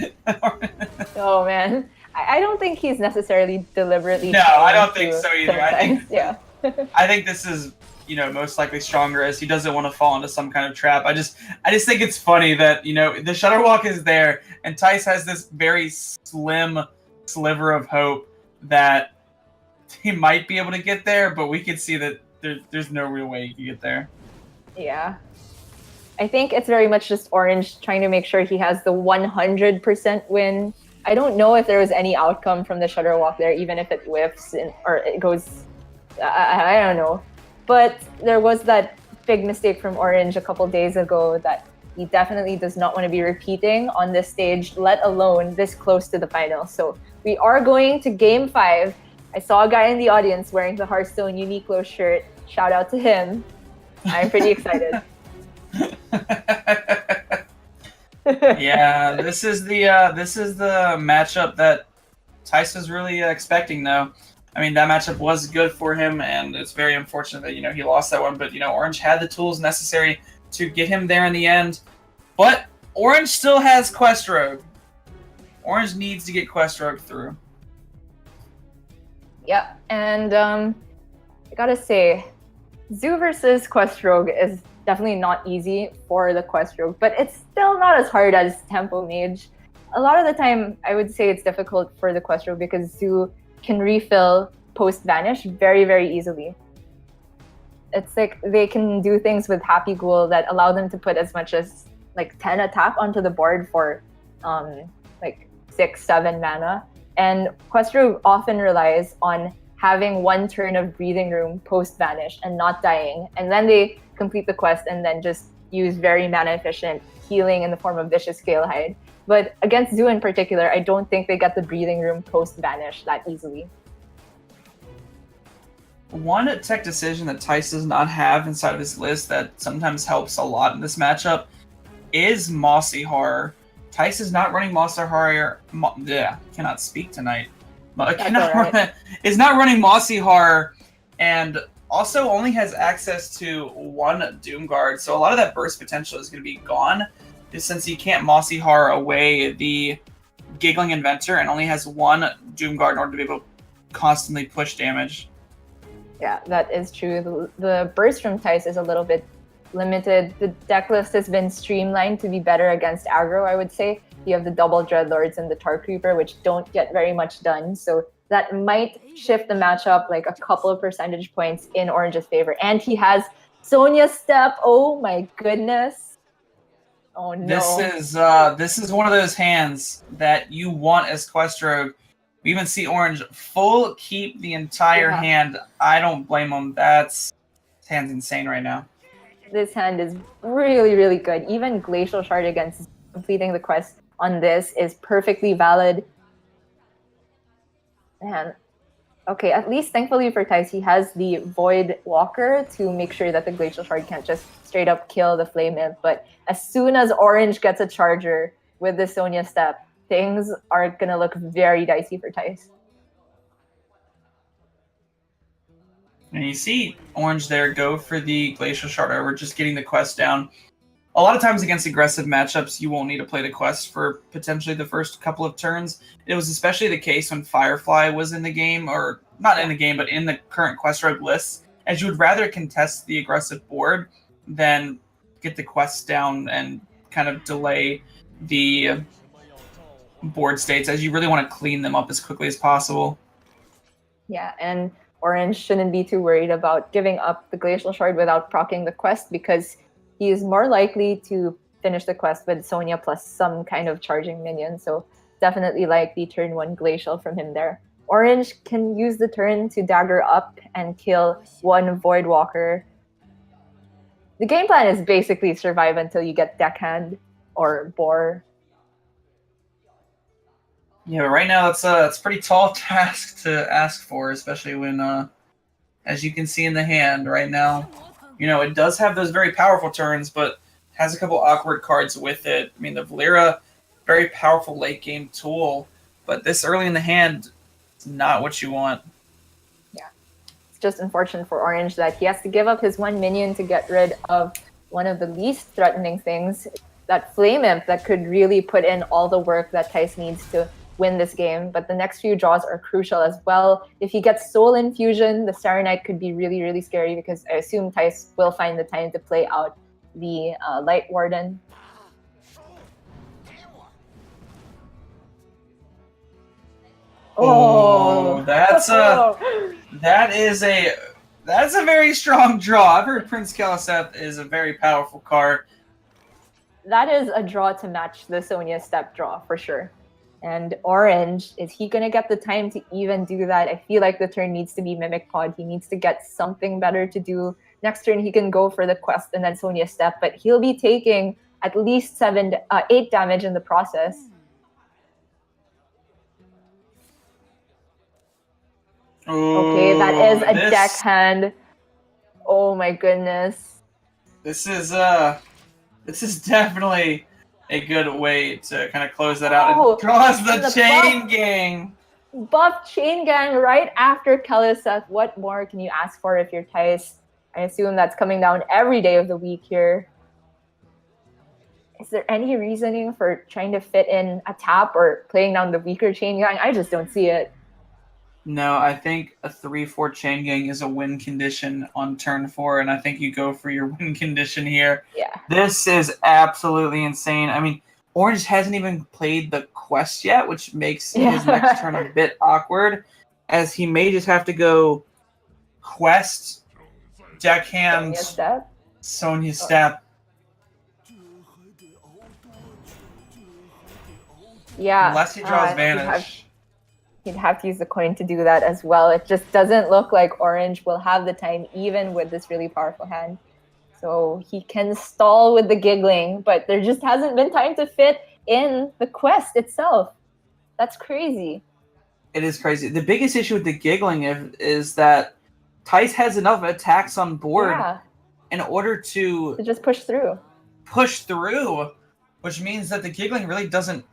Oh man, I don't think he's necessarily deliberately. No, I don't think so either. I think this is, most likely stronger, as he doesn't want to fall into some kind of trap. I just think it's funny that, the Shutterwalk is there and Thais has this very slim sliver of hope that he might be able to get there, but we can see that there's no real way he can get there. Yeah. I think it's very much just Orange trying to make sure he has the 100% win. I don't know if there was any outcome from the Shutterwalk there, even if it whiffs or it goes... I don't know. But there was that big mistake from Orange a couple days ago that he definitely does not want to be repeating on this stage, let alone this close to the final. So we are going to Game 5. I saw a guy in the audience wearing the Hearthstone Uniqlo shirt. Shout out to him. I'm pretty excited. Yeah, this is the matchup that Thais was really expecting, though. I mean, that matchup was good for him, and it's very unfortunate that he lost that one. But Orange had the tools necessary to get him there in the end. But Orange still has Quest Rogue. Orange needs to get Quest Rogue through. Yeah, and I gotta say, Zoo versus Quest Rogue is definitely not easy for the Quest Rogue, but it's still not as hard as Tempo Mage. A lot of the time, I would say it's difficult for the Quest Rogue because Zoo can refill post-Vanish very, very easily. It's like they can do things with Happy Ghoul that allow them to put as much as 10 a tap onto the board for 6, 7 mana. And Quest Rogue often relies on having one turn of breathing room post-Vanish and not dying. And then they complete the quest and then just use very mana-efficient healing in the form of Vicious Scalehide. But against Zoo in particular, I don't think they get the breathing room post-Vanish that easily. One tech decision that Thais does not have inside of his list that sometimes helps a lot in this matchup is Mossy Horror. Thais is not running Mossy Horror. Cannot speak tonight. Is not running Mossy Horror, and also only has access to one Doomguard. So a lot of that burst potential is going to be gone, just since he can't Mossy Horror away the Giggling Inventor and only has one Doomguard in order to be able to constantly push damage. Yeah, that is true. The burst from Thais is a little bit limited. The deck list has been streamlined to be better against aggro, I would say. You have the double Dreadlords and the Tar Creeper, which don't get very much done. So that might shift the matchup a couple of percentage points in Orange's favor. And he has Sonya Step. Oh my goodness. Oh no. This is one of those hands that you want as Quest Rogue. We even see Orange full keep the entire hand. I don't blame him. This hand's insane right now. This hand is really, really good. Even Glacial Shard against completing the quest on this is perfectly valid. Man. Okay, at least thankfully for Thais, he has the Void Walker to make sure that the Glacial Shard can't just straight up kill the Flame Imp. But as soon as Orange gets a charger with the Sonya Step, things are going to look very dicey for Thais. And you see Orange there go for the Glacial Shard over, just getting the quest down. A lot of times against aggressive matchups, you won't need to play the quest for potentially the first couple of turns. It was especially the case when Firefly was in the game, or not in the game, but in the current Quest Rogue lists, as you would rather contest the aggressive board than get the quest down and kind of delay the board states, as you really want to clean them up as quickly as possible. Yeah, and Orange shouldn't be too worried about giving up the Glacial Shard without proccing the quest, because he is more likely to finish the quest with Sonya plus some kind of charging minion. So definitely like the turn 1 Glacial from him there. Orange can use the turn to dagger up and kill one Voidwalker. The game plan is basically survive until you get Deckhand or Boar. Yeah, but right now it's a pretty tall task to ask for, especially when, as you can see in the hand right now, it does have those very powerful turns, but has a couple awkward cards with it. I mean, the Valera, very powerful late game tool, but this early in the hand is not what you want. Yeah, it's just unfortunate for Orange that he has to give up his one minion to get rid of one of the least threatening things, that Flame Imp that could really put in all the work that Thijs needs to win this game. But the next few draws are crucial as well. If he gets Soul Infusion, the Starry Knight could be really, really scary because I assume Thijs will find the time to play out the Light Warden. Oh, that's a very strong draw. I've heard Prince Kaliseth is a very powerful card. That is a draw to match the Sonya step draw for sure. And Orange, is he going to get the time to even do that? I feel like the turn needs to be Mimic Pod. He needs to get something better to do. Next turn, he can go for the quest and then Sonya step, but he'll be taking at least 8 damage in the process. Okay, that is a deckhand. Oh my goodness. This is definitely a good way to kind of close that out. And draws the Chain Gang. Buff Chain Gang right after Kaliseth. What more can you ask for if you're Thijs? I assume that's coming down every day of the week here. Is there any reasoning for trying to fit in a tap or playing down the weaker Chain Gang? I just don't see it. No, I think a 3/4 Chain Gang is a win condition on turn 4, and I think you go for your win condition here. Yeah. This is absolutely insane. I mean, Orange hasn't even played the quest yet, which makes his next turn a bit awkward, as he may just have to go quest, deckhand, Sonya step. Yeah. Unless he draws Vanish. He'd have to use the coin to do that as well. It just doesn't look like Orange will have the time even with this really powerful hand. So he can stall with the giggling, but there just hasn't been time to fit in the quest itself. That's crazy. It is crazy. The biggest issue with the giggling is that Thijs has enough attacks on board in order to just push through. Which means that the giggling really doesn't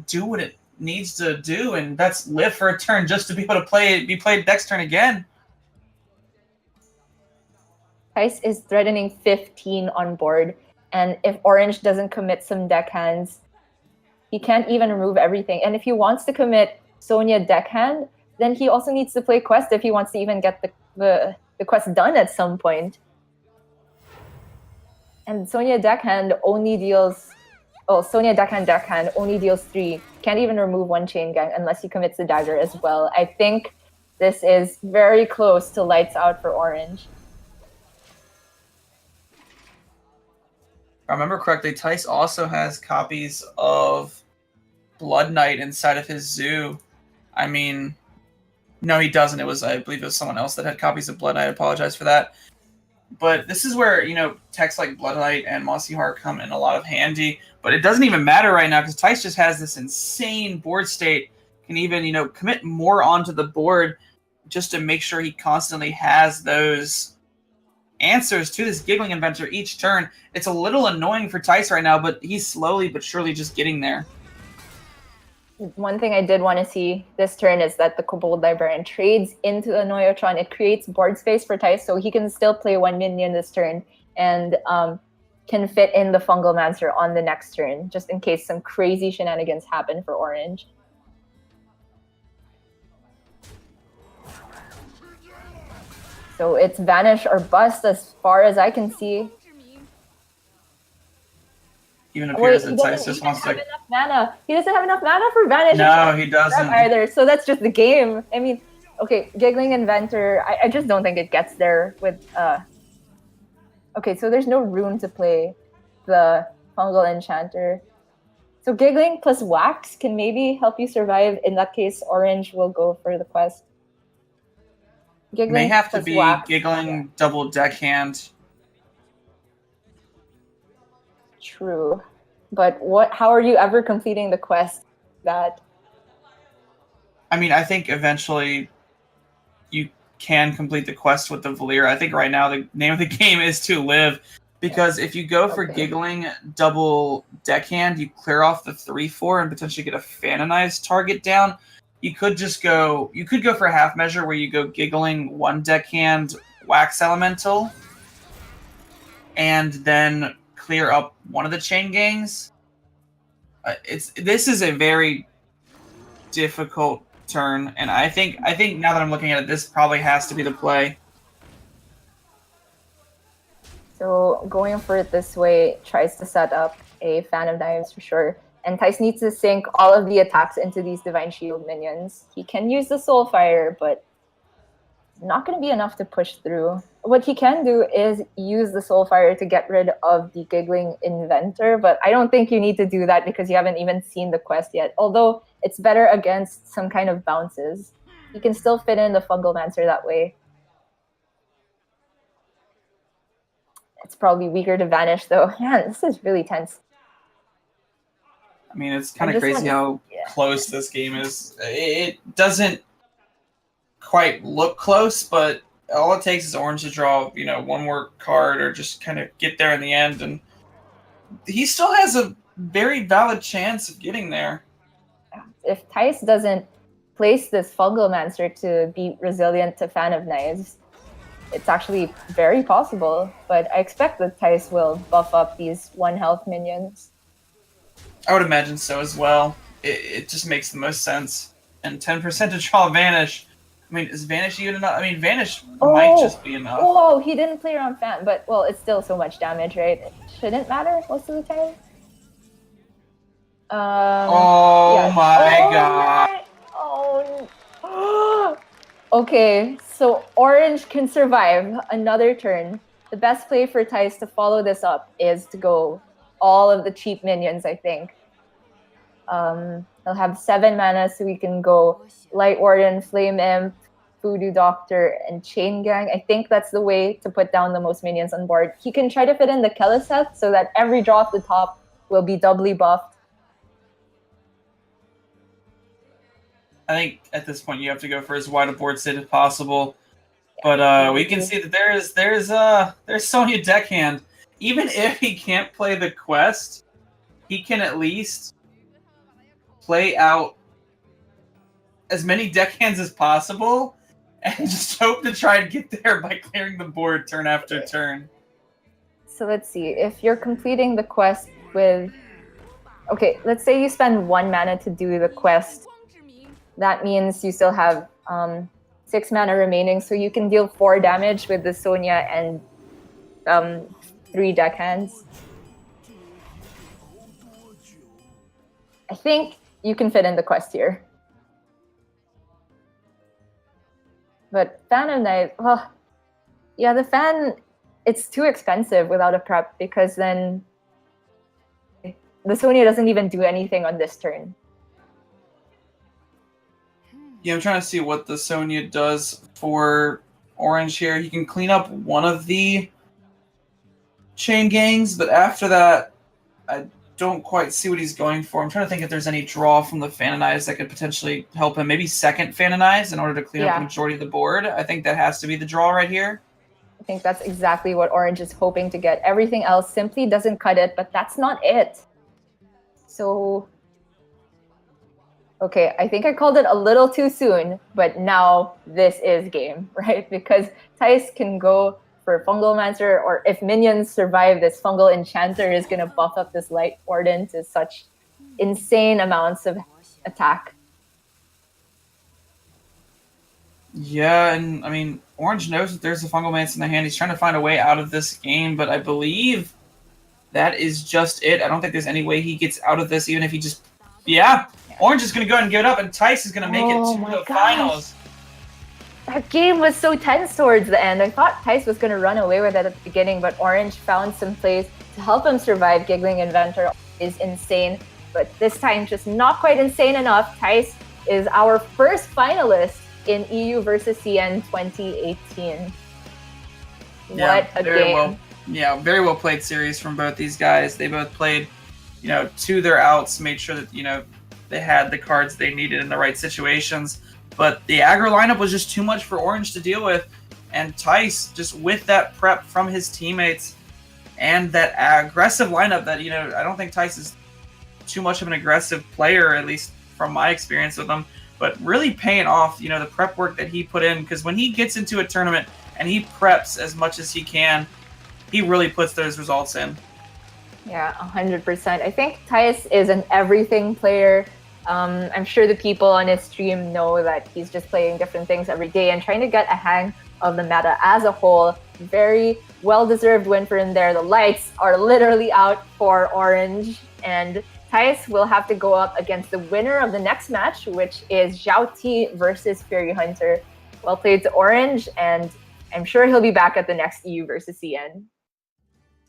do what it needs to do, and that's live for a turn just to be able to be played next turn again. Thijs is threatening 15 on board, and if Orange doesn't commit some deckhands, he can't even remove everything. And if he wants to commit Sonya deckhand, then he also needs to play quest if he wants to even get the quest done at some point. And Sonya deckhand only deals... Oh, Sonya deckhand only deals 3. Can't even remove one Chain Gang unless he commits the dagger as well. I think this is very close to lights out for Orange. If I remember correctly, Thijs also has copies of Blood Knight inside of his zoo. I mean, no, he doesn't. I believe it was someone else that had copies of Blood Knight. I apologize for that. But this is where, techs like Blood Knight and Mossy Heart come in a lot of handy. But it doesn't even matter right now because Thijs just has this insane board state. Can even, commit more onto the board just to make sure he constantly has those answers to this Giggling Inventor each turn. It's a little annoying for Thijs right now, but he's slowly but surely just getting there. One thing I did want to see this turn is that the Kobold Librarian trades into the Noyotron. It creates board space for Thijs, so he can still play one minion this turn and can fit in the Fungal Mancer on the next turn, just in case some crazy shenanigans happen for Orange. So it's Vanish or Bust as far as I can see. Even appears that Thijs just wants to... Mana. He doesn't have enough mana for Vanish. No, he doesn't. Either. So that's just the game. I mean, okay, Giggling Inventor, I just don't think it gets there with... Okay, so there's no rune to play the Fungal Enchanter. So giggling plus wax can maybe help you survive. In that case, orange will go for the quest. Giggling May have to plus be wax. giggling double deckhand. True. But how are you ever completing the quest that? I mean, I think eventually you can complete the quest with the Valir. I think right now the name of the game is to live, because if you go for giggling double deckhand, you clear off the 3/4 and potentially get a Fanonized target down. You could go for a half measure where you go giggling one deckhand wax elemental and then clear up one of the chain gangs. This is a very difficult turn, and I think now that I'm looking at it, this probably has to be the play. So going for it this way tries to set up a Fan of Knives for sure. And Thijs needs to sink all of the attacks into these Divine Shield minions. He can use the Soulfire, but not going to be enough to push through. What he can do is use the Soulfire to get rid of the Giggling Inventor, but I don't think you need to do that because you haven't even seen the quest yet. Although it's better against some kind of bounces. You can still fit in the Fungalmancer that way. It's probably weaker to Vanish though. Man, this is really tense. I mean, it's kind of crazy how close this game is. It doesn't quite look close, but all it takes is orange to draw, one more card or just kind of get there in the end, and he still has a very valid chance of getting there. If Thijs doesn't place this Fungalmancer to be resilient to Fan of Knives, it's actually very possible, but I expect that Thijs will buff up these 1 health minions. I would imagine so as well. It just makes the most sense. And 10% to draw Vanish. I mean, is Vanish even enough? I mean, Vanish might just be enough. Oh, he didn't play around Fan, but, well, it's still so much damage, right? It shouldn't matter most of the time. My god. Oh, okay, so orange can survive another turn. The best play for Thijs to follow this up is to go all of the cheap minions, I think. He'll have 7 mana, so we can go Light Warden, Flame Imp, Voodoo Doctor, and Chain Gang. I think that's the way to put down the most minions on board. He can try to fit in the Keleseth so that every draw off the top will be doubly buffed. I think at this point you have to go for as wide a board state as possible. But we can see that there's Sonya Deckhand. Even if he can't play the quest, he can at least play out as many deckhands as possible and just hope to try and get there by clearing the board turn after turn. So let's see. If you're completing the quest with... Okay, let's say you spend 1 mana to do the quest. That means you still have 6 mana remaining, so you can deal 4 damage with the Sonya and 3 deckhands. I think you can fit in the quest here. But Fan of Knives, well, yeah, the Fan, it's too expensive without a prep because then the Sonya doesn't even do anything on this turn. Yeah, I'm trying to see what the Sonya does for orange here. He can clean up one of the chain gangs, but after that, I don't quite see what he's going for. I'm trying to think if there's any draw from the Fanonize that could potentially help him. Maybe second Fanonize in order to clean up the majority of the board. I think that has to be the draw right here. I think that's exactly what orange is hoping to get. Everything else simply doesn't cut it, but that's not it. So, okay, I think I called it a little too soon, but now this is game, right? Because Thijs can go for Fungalmancer, or if minions survive, this Fungal Enchanter is going to buff up this Light Warden to such insane amounts of attack. Yeah, and I mean, orange knows that there's a Fungalmancer in the hand. He's trying to find a way out of this game, but I believe that is just it. I don't think there's any way he gets out of this, even if he just... Yeah, orange is going to go ahead and give it up, and Thijs is going to make it to the finals. That game was so tense towards the end. I thought Thijs was going to run away with it at the beginning, but orange found some plays to help him survive. Giggling Inventor is insane. but this time just not quite insane enough. Thijs is our first finalist in EU versus CN 2018. What a game. Very well played series from both these guys. They both played, to their outs, made sure that, they had the cards they needed in the right situations. But the aggro lineup was just too much for Orange to deal with. And Thijs, just with that prep from his teammates and that aggressive lineup that, I don't think Thijs is too much of an aggressive player, at least from my experience with him, but really paying off, the prep work that he put in. Because when he gets into a tournament and he preps as much as he can, he really puts those results in. Yeah, 100%. I think Thijs is an everything player. I'm sure the people on his stream know that he's just playing different things every day and trying to get a hang of the meta as a whole. Very well-deserved win for him there. The lights are literally out for Orange, and Thijs will have to go up against the winner of the next match, which is Zhao Ti versus Fury Hunter. Well played to Orange, and I'm sure he'll be back at the next EU versus CN.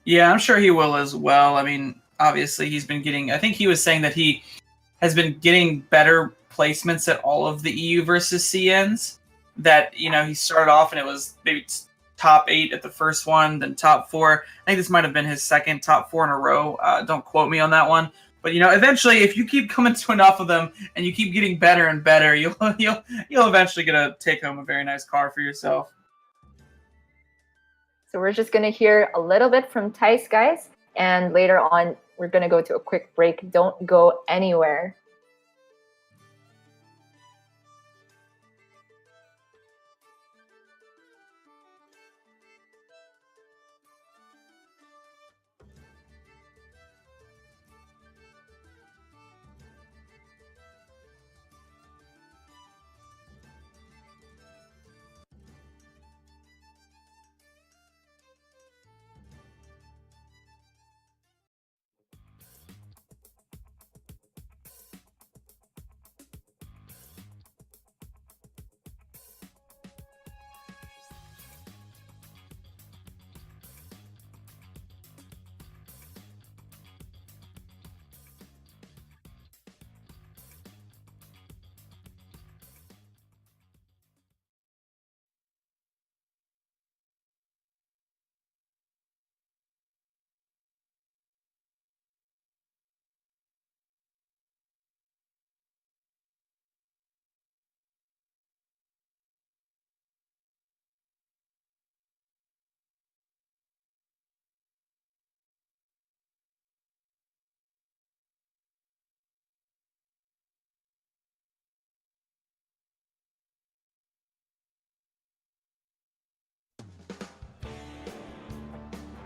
Yeah, I'm sure he will as well. I mean, obviously he's been getting, I think he was saying that he has been getting better placements at all of the EU versus CNs. That, he started off and it was maybe top 8 at the first one, then top 4. I think this might have been his second top 4 in a row. Don't quote me on that one. But, eventually, if you keep coming to enough of them and you keep getting better and better, you'll eventually get to take home a very nice car for yourself. So we're just going to hear a little bit from Thijs, guys. And later on, we're going to go to a quick break. Don't go anywhere.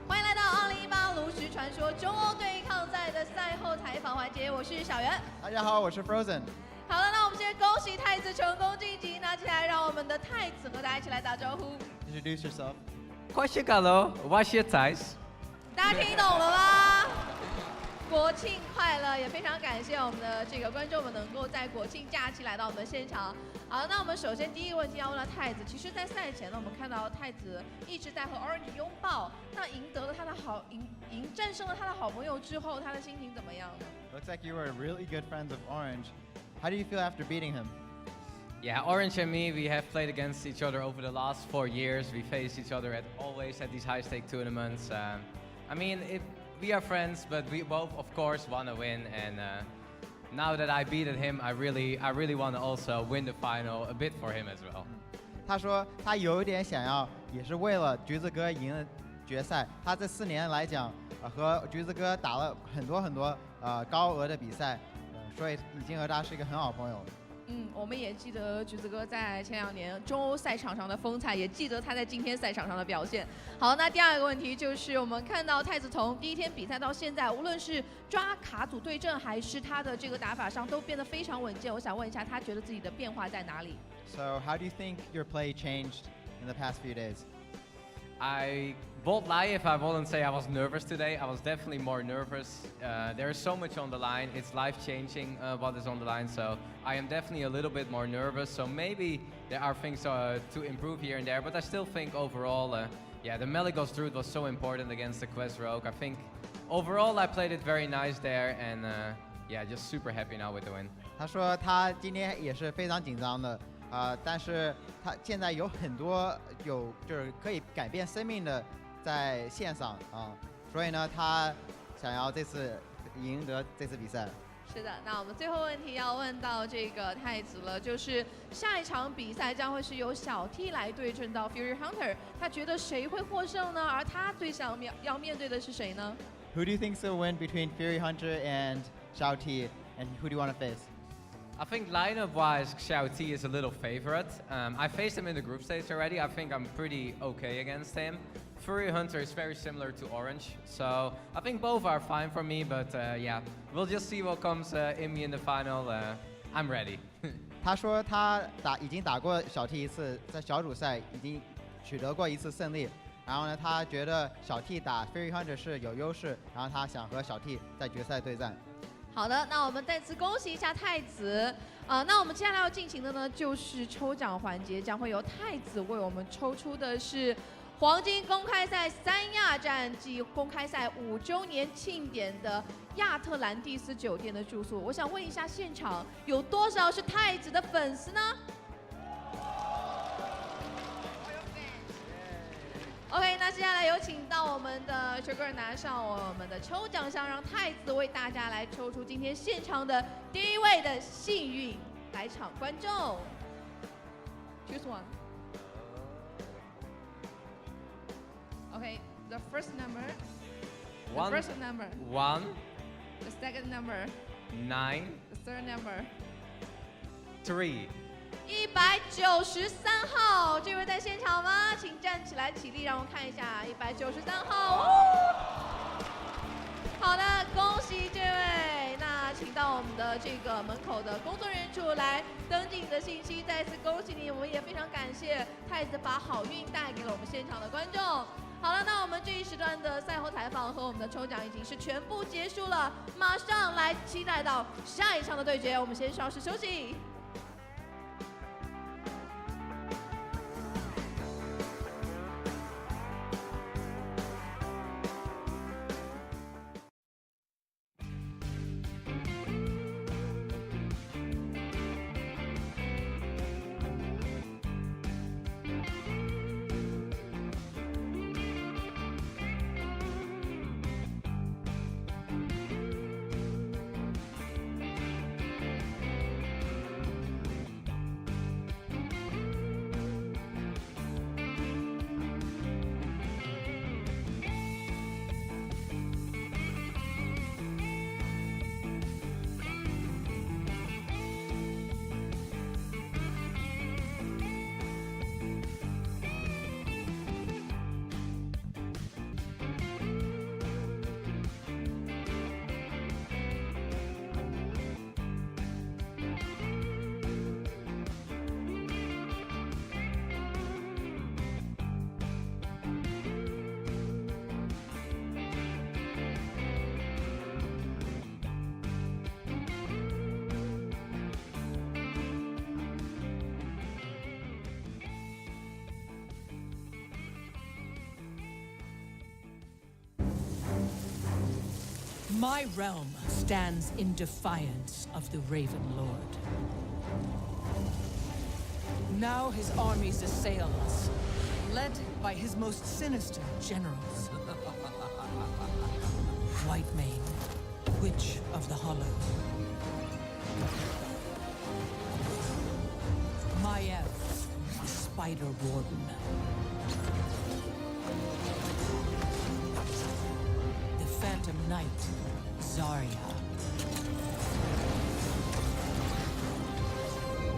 欢迎来到2018炉石传说中欧对抗赛的赛后采访环节，我是小袁。大家好，我是 Frozen。好了，那我们先恭喜太子成功晋级，那接下来让我们的太子和大家一起来打招呼。Introduce yourself. 欢喜嘎喽，我是Thijs。大家听懂了吗？国庆快乐，也非常感谢我们的这个观众们能够在国庆假期来到我们的现场。好，那我们首先第一个问题要问到太子。其实，在赛前呢，我们看到太子一直在和 Orange 拥抱，那赢得了他的战胜了他的好朋友之后，他的心情怎么样呢？ Looks like you were really good friends of Orange. How do you feel after beating him? Yeah, Orange and me, we have played against each other over the last 4 years. We faced each other always at these high-stake tournaments. We are friends, but we both, of course, want to win. And now that I beat him, I really want to also win the final a bit for him as well. 他说他有一点想要，也是为了橘子哥赢了决赛。他这4年来讲，和橘子哥打了很多高额的比赛，所以已经和他是一个很好朋友。我们也记得橘子哥在前2年中欧赛场上的风采，也记得他在今天赛场上的表现。好，那第二个问题就是我们看到太子从第一天比赛到现在，无论是抓卡组对阵，还是他的这个打法上，都变得非常稳健。我想问一下，他觉得自己的变化在哪里 So how do you think your play changed in the past few days? I won't lie if I wouldn't say I was nervous today. I was definitely more nervous. There is so much on the line. It's life-changing what is on the line. So I am definitely a little bit more nervous. So maybe there are things to improve here and there. But I still think overall, the Meligos Druid was so important against the Quest Rogue. I think overall I played it very nice there. And yeah, just super happy now with the win. 他说他今天也是非常紧张的，但是他现在有很多就是可以改变生命的在线上所以呢，他想要这次赢得这次比赛。是的，那我们最后问题要问到这个太子了，就是下一场比赛将会是由小 T 来对阵到 Fury Hunter， 他觉得谁会获胜呢？而他最想要面对的是谁呢？ Who do you think will win between Fury Hunter and Xiao T, and who do you want to face? I think lineup-wise, Xiao T is a little favorite. I faced him in the group stage already. I think I'm pretty okay against him. Fury Hunter is very similar to Orange, so I think both are fine for me. But yeah, we'll just see what comes in me in the final. I'm ready. 他说他已经打过小 T 一次，在小组赛已经取得过一次胜利。然后呢，他觉得小 T 打 Fury Hunter 是有优势，然后他想和小 T 在决赛对战。好的，那我们再次恭喜一下太子。那我们接下来要进行的呢，就是抽奖环节，将会由太子为我们抽出的是黄金公开赛3亚战暨公开赛5周年庆典的亚特兰蒂斯酒店的住宿。我想问一下，现场有多少是太子的粉丝呢？OK， 那接下来有请到我们的 Sugar 拿上我们的抽奖箱，让太子为大家来抽出今天现场的第一位的幸运来场观众。Choose one. Okay, the first number. The first number. 1. The second number. 9. The third number. 3. 193号，这位在现场吗？请站起来起立，让我看一下193号。好的，恭喜这位。那请到我们的这个门口的工作人员处来登记你的信息。再次恭喜你，我们也非常感谢太子把好运带给了我们现场的观众。好了，那我们这一时段的赛后采访和我们的抽奖已经是全部结束了，马上来期待到下一场的对决。我们先稍事休息。My realm stands in defiance of the Raven Lord. Now his armies assail us, led by his most sinister generals. Whitemane, Witch of the Hollow. Maiev, Spider Warden. The Phantom Knight, Zarya.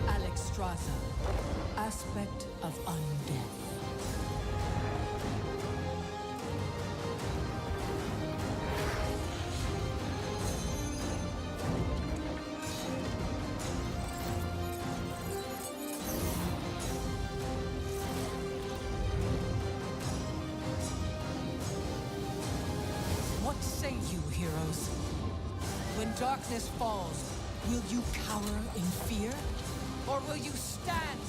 Alexstrasza, Aspect of Undeath. What say you, heroes? When darkness falls, will you cower in fear? Or will you stand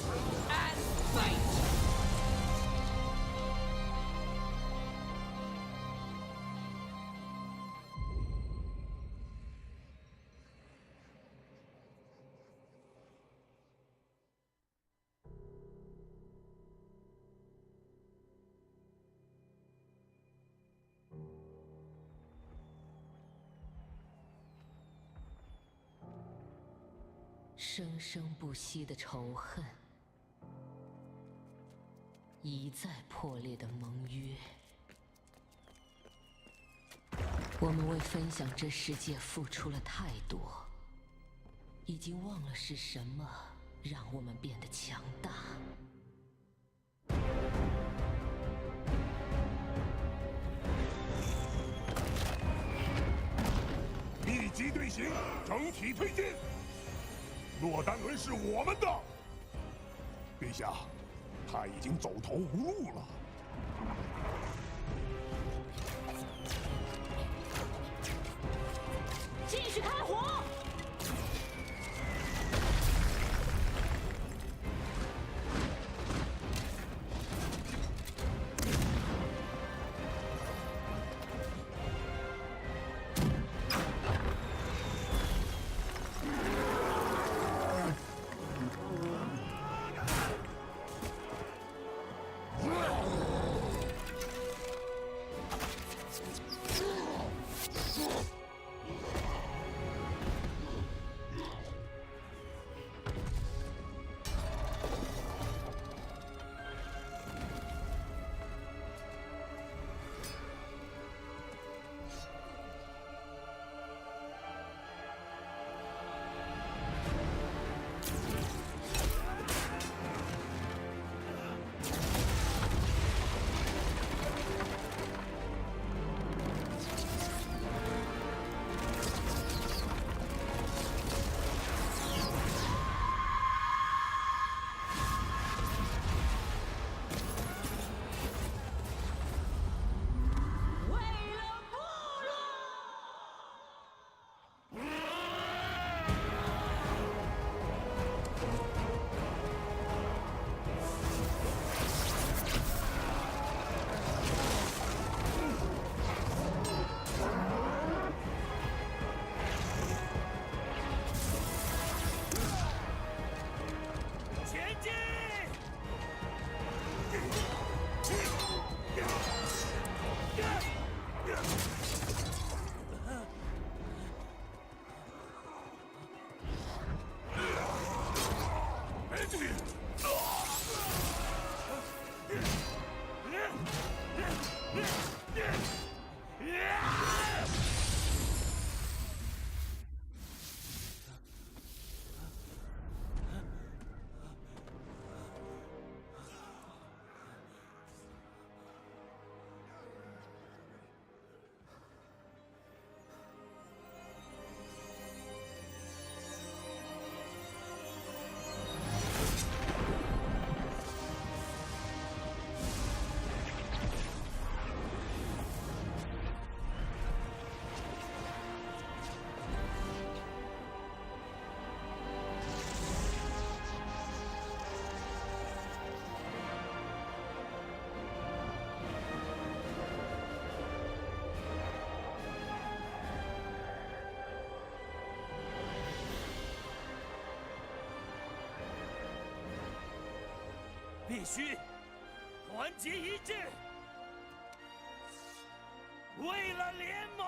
and fight? 生生不息的仇恨，一再破裂的盟约。我们为分享这世界付出了太多，已经忘了是什么让我们变得强大。密集队形，整体推进。洛丹伦是我们的，陛下，他已经走投无路了。继续开火！必须团结一致，为了联盟。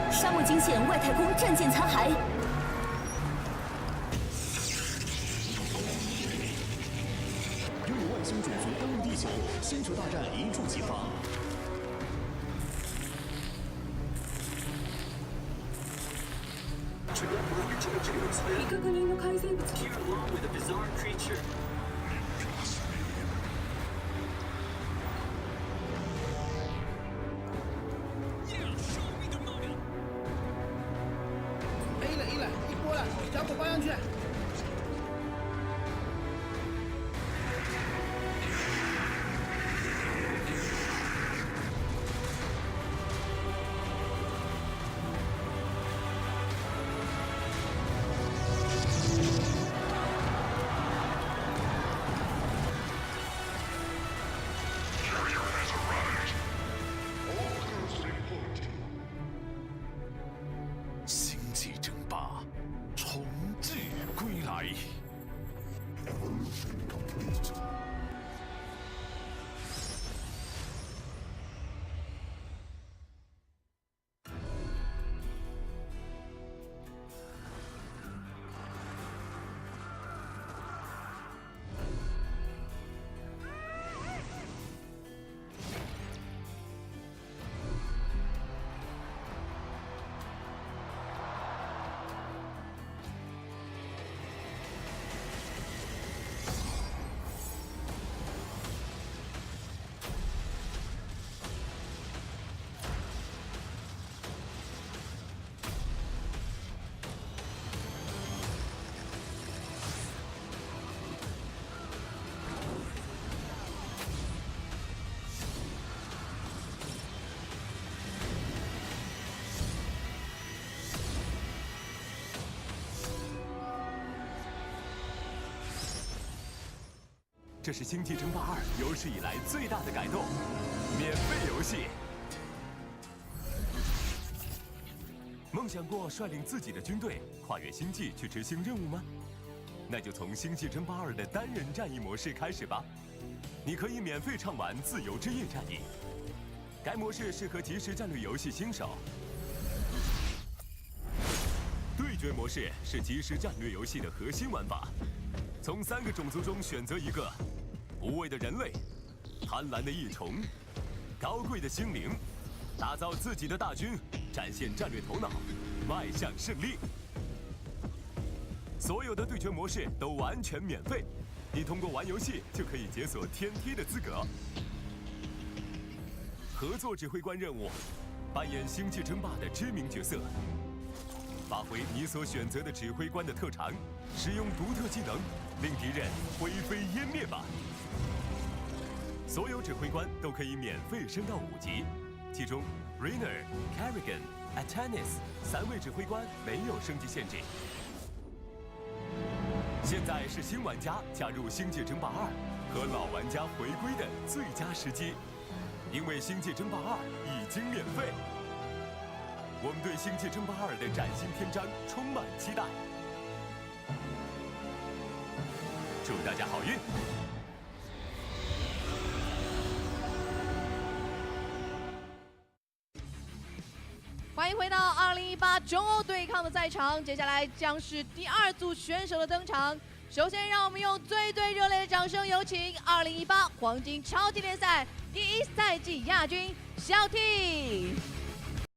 沙漠惊现外太空战舰残骸。拥有外星种族登陆地球，星球大战一触即发。未確認の改善物。小狗抱上去。这是《星际争霸2》有史以来最大的改动，免费游戏。梦想过率领自己的军队跨越星际去执行任务吗？那就从《星际争霸2》的单人战役模式开始吧。你可以免费畅玩自由之夜战役，该模式适合即时战略游戏新手。对决模式是即时战略游戏的核心玩法，从3个种族中选择一个：无畏的人类、贪婪的异虫、高贵的精灵，打造自己的大军，展现战略头脑，迈向胜利。所有的对决模式都完全免费，你通过玩游戏就可以解锁天梯的资格。合作指挥官任务，扮演星际争霸的知名角色，发挥你所选择的指挥官的特长，使用独特技能，令敌人灰飞烟灭吧。所有指挥官都可以免费升到5级，其中 Rainer、Kerrigan、Atanis 3位指挥官没有升级限制。现在是新玩家加入《星际争霸2》和老玩家回归的最佳时机，因为《星际争霸2》已经免费。我们对《星际争霸2》的崭新篇章充满期待，祝大家好运！欢迎回到2018中欧对抗的赛场，接下来将是第2组选手的登场。首先，让我们用最热烈的掌声有请2018黄金超级联赛第1赛季亚军小 T。